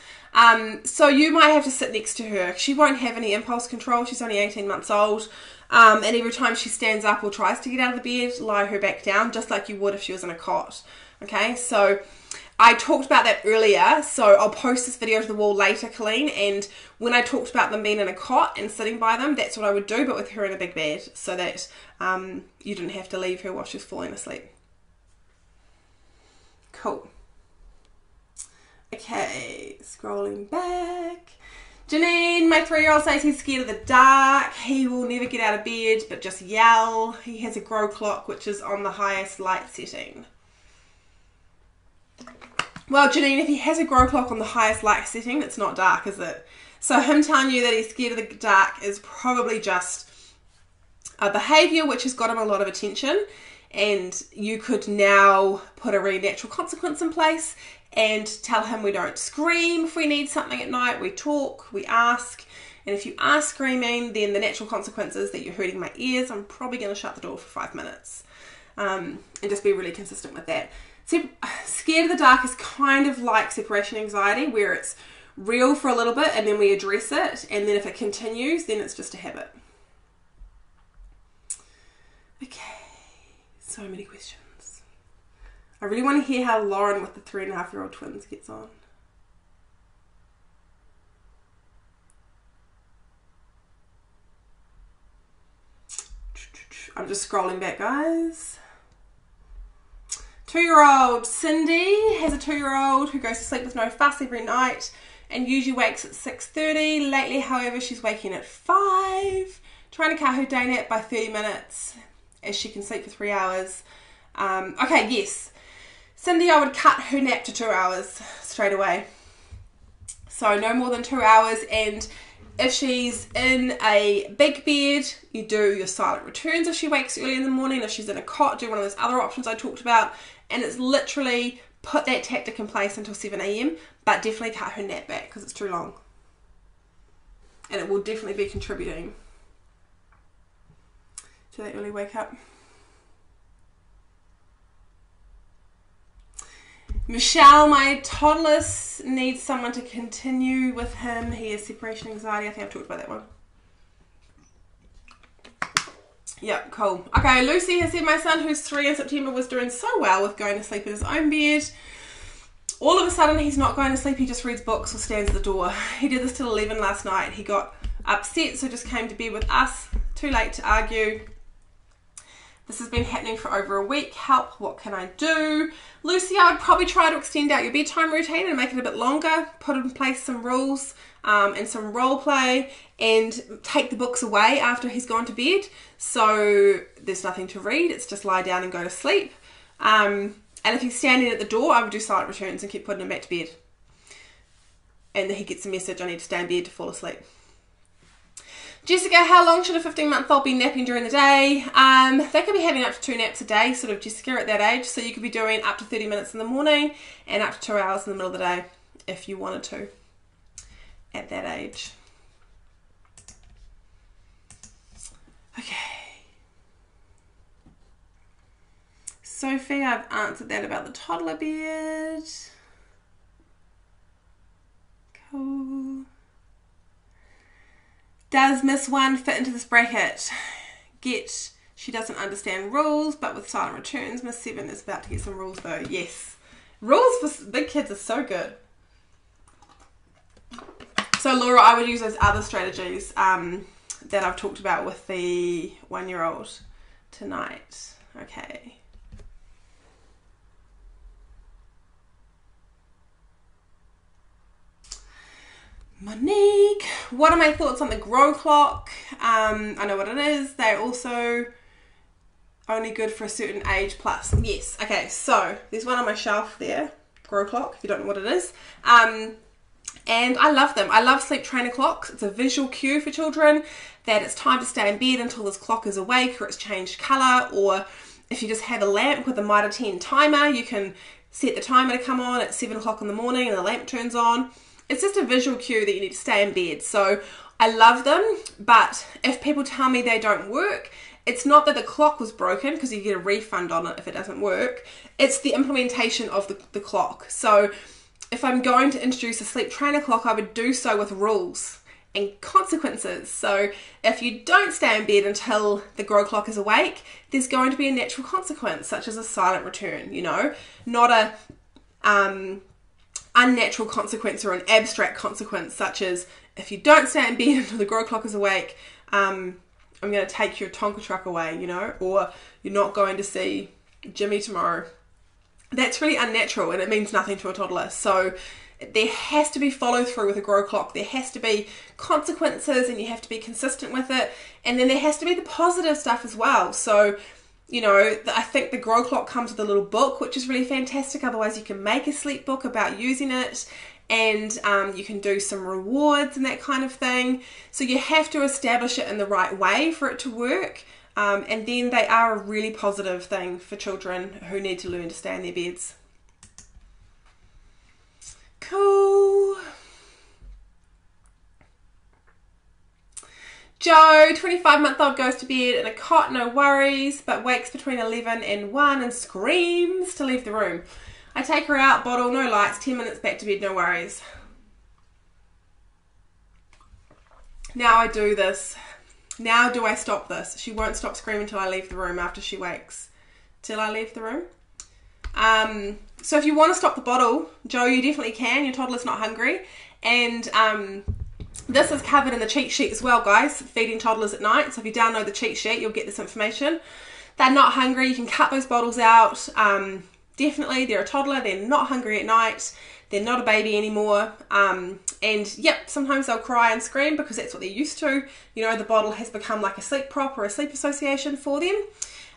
So you might have to sit next to her. She won't have any impulse control. She's only 18 months old. And every time she stands up or tries to get out of the bed, lie her back down, just like you would if she was in a cot. Okay, so I talked about that earlier, so I'll post this video to the wall later, Colleen, and when I talked about them being in a cot and sitting by them, that's what I would do, but with her in a big bed, so that you didn't have to leave her while she was falling asleep. Cool. Okay, scrolling back. Janine, my 3-year-old says he's scared of the dark. He will never get out of bed, but just yell. He has a grow clock, which is on the highest light setting. Well, Janine, if he has a grow clock on the highest light setting, it's not dark, is it? So him telling you that he's scared of the dark is probably just a behaviour which has got him a lot of attention, and you could now put a really natural consequence in place and tell him we don't scream if we need something at night, we talk, we ask, and if you are screaming, then the natural consequence is that you're hurting my ears. I'm probably going to shut the door for 5 minutes, and just be really consistent with that. Scared of the dark is kind of like separation anxiety, where it's real for a little bit and then we address it, and then if it continues, then it's just a habit. Okay, so many questions. I really want to hear how Lauren with the 3.5-year-old twins gets on. I'm just scrolling back, guys. 2-year-old Cindy has a 2-year-old who goes to sleep with no fuss every night and usually wakes at 6:30. Lately, however, she's waking at 5, trying to cut her day nap by 30 minutes as she can sleep for 3 hours. Okay, yes. Cindy, I would cut her nap to 2 hours straight away. So no more than 2 hours, and if she's in a big bed, you do your silent returns if she wakes early in the morning. If she's in a cot, do one of those other options I talked about. And it's literally put that tactic in place until 7 a.m, but definitely cut her nap back because it's too long. And it will definitely be contributing to that early wake up. Michelle, my toddler needs someone to continue with him. He has separation anxiety. I think I've talked about that one. Yep, cool. Okay, Lucy has said, my son who's 3 in September was doing so well with going to sleep in his own bed. All of a sudden he's not going to sleep, he just reads books or stands at the door. He did this till 11 last night. He got upset, so just came to bed with us. Too late to argue. This has been happening for over a week. Help, what can I do? Lucy, I would probably try to extend out your bedtime routine and make it a bit longer. Put in place some rules and some role play, and take the books away after he's gone to bed. So there's nothing to read. It's just lie down and go to sleep. And if he's standing at the door, I would do silent returns and keep putting him back to bed. And then he gets a message, I need to stay in bed to fall asleep. Jessica, how long should a 15-month-old be napping during the day? They could be having up to 2 naps a day, sort of, Jessica, at that age. So you could be doing up to 30 minutes in the morning and up to 2 hours in the middle of the day if you wanted to at that age. Okay. Sophie, I've answered that about the toddler bed. Cool. Does Miss 1 fit into this bracket? She doesn't understand rules, but with silent returns, Miss 7 is about to get some rules though. Yes. Rules for big kids are so good. So Laura, I would use those other strategies that I've talked about with the 1-year-old tonight. Okay. Monique, what are my thoughts on the grow clock? I know what it is. They're also only good for a certain age plus. Yes. Okay, so there's one on my shelf there, grow clock, if you don't know what it is. And I love them. I love sleep trainer clocks. It's a visual cue for children that it's time to stay in bed until this clock is awake or it's changed colour, or if you just have a lamp with a Mitre 10 timer, you can set the timer to come on at 7 o'clock in the morning and the lamp turns on. It's just a visual cue that you need to stay in bed. So I love them, but if people tell me they don't work, it's not that the clock was broken, because you get a refund on it if it doesn't work. It's the implementation of the clock. So if I'm going to introduce a sleep trainer clock, I would do so with rules and consequences. So if you don't stay in bed until the grow clock is awake, there's going to be a natural consequence, such as a silent return, you know, not a unnatural consequence or an abstract consequence, such as if you don't stay in bed until the grow clock is awake, I'm going to take your Tonka truck away, you know, or you're not going to see Jimmy tomorrow. That's really unnatural and it means nothing to a toddler. So there has to be follow through with a grow clock. There has to be consequences and you have to be consistent with it. And then there has to be the positive stuff as well. So, you know, I think the grow clock comes with a little book, which is really fantastic. Otherwise you can make a sleep book about using it, and you can do some rewards and that kind of thing. So you have to establish it in the right way for it to work. And then they are a really positive thing for children who need to learn to stay in their beds. Cool. Joe, 25-month-old, goes to bed in a cot, no worries, but wakes between 11 and 1 and screams to leave the room. I take her out, bottle, no lights, 10 minutes back to bed, no worries. Now I do this. Now do I stop this? She won't stop screaming till I leave the room after she wakes. Till I leave the room. So if you want to stop the bottle, Joe, you definitely can. Your toddler's not hungry. And this is covered in the cheat sheet as well, guys. Feeding toddlers at night. So if you download the cheat sheet, you'll get this information. They're not hungry. You can cut those bottles out. Definitely, they're a toddler. They're not hungry at night. They're not a baby anymore. And yep, sometimes they'll cry and scream because that's what they're used to. You know, the bottle has become like a sleep prop or a sleep association for them.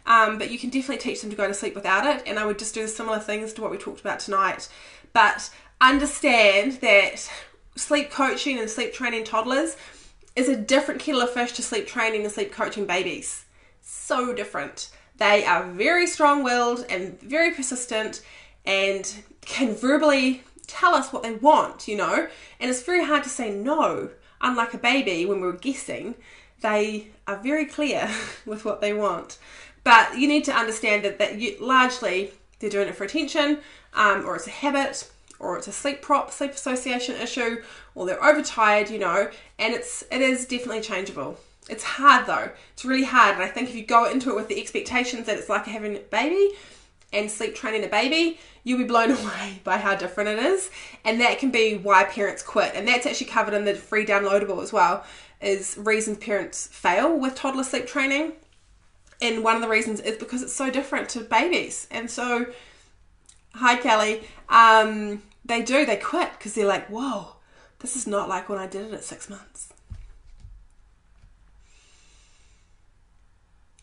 But you can definitely teach them to go to sleep without it. And I would just do similar things to what we talked about tonight. But understand that sleep coaching and sleep training toddlers is a different kettle of fish to sleep training and sleep coaching babies. So different. They are very strong-willed and very persistent, and can verbally tell us what they want, you know, and it's very hard to say no. Unlike a baby, when we're guessing, they are very clear with what they want. But you need to understand that largely they're doing it for attention, or it's a habit, or it's a sleep association issue, or they're overtired, you know, and it is definitely changeable. It's hard though. It's really hard, and I think if you go into it with the expectations that it's like having a baby and sleep training a baby, you'll be blown away by how different it is, and that can be why parents quit. And that's actually covered in the free downloadable as well, is reasons parents fail with toddler sleep training. And one of the reasons is because it's so different to babies. And so, hi Kelly, they quit because they're like, whoa, this is not like when I did it at 6 months.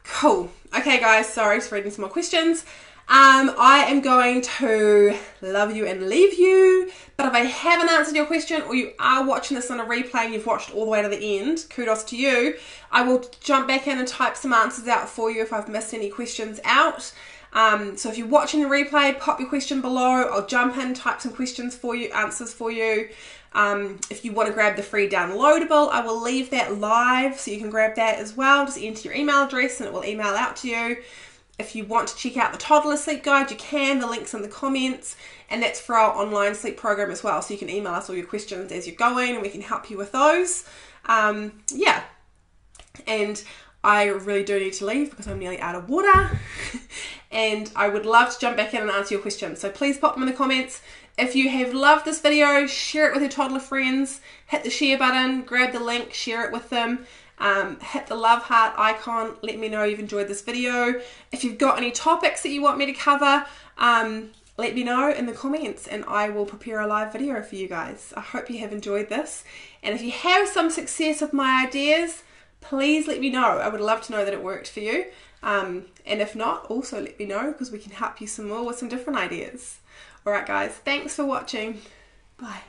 Cool. Okay guys, sorry for reading some more questions. I am going to love you and leave you, but if I haven't answered your question, or you are watching this on a replay and you've watched all the way to the end, kudos to you. I will jump back in and type some answers out for you if I've missed any questions out. So if you're watching the replay, pop your question below. I'll jump in, type some questions for you, answers for you. If you want to grab the free downloadable, I will leave that live so you can grab that as well. Just enter your email address and it will email out to you. If you want to check out the toddler sleep guide, you can. The link's in the comments, and that's for our online sleep program as well. So you can email us all your questions as you're going, and we can help you with those. Yeah, and I really do need to leave because I'm nearly out of water, and I would love to jump back in and answer your questions. So please pop them in the comments. If you have loved this video, share it with your toddler friends. Hit the share button, grab the link, share it with them. Hit the love heart icon, let me know you've enjoyed this video. If you've got any topics that you want me to cover, let me know in the comments and I will prepare a live video for you guys. I hope you have enjoyed this, and if you have some success with my ideas, please let me know. I would love to know that it worked for you, and if not, also let me know because we can help you some more with some different ideas. Alright guys, thanks for watching. Bye.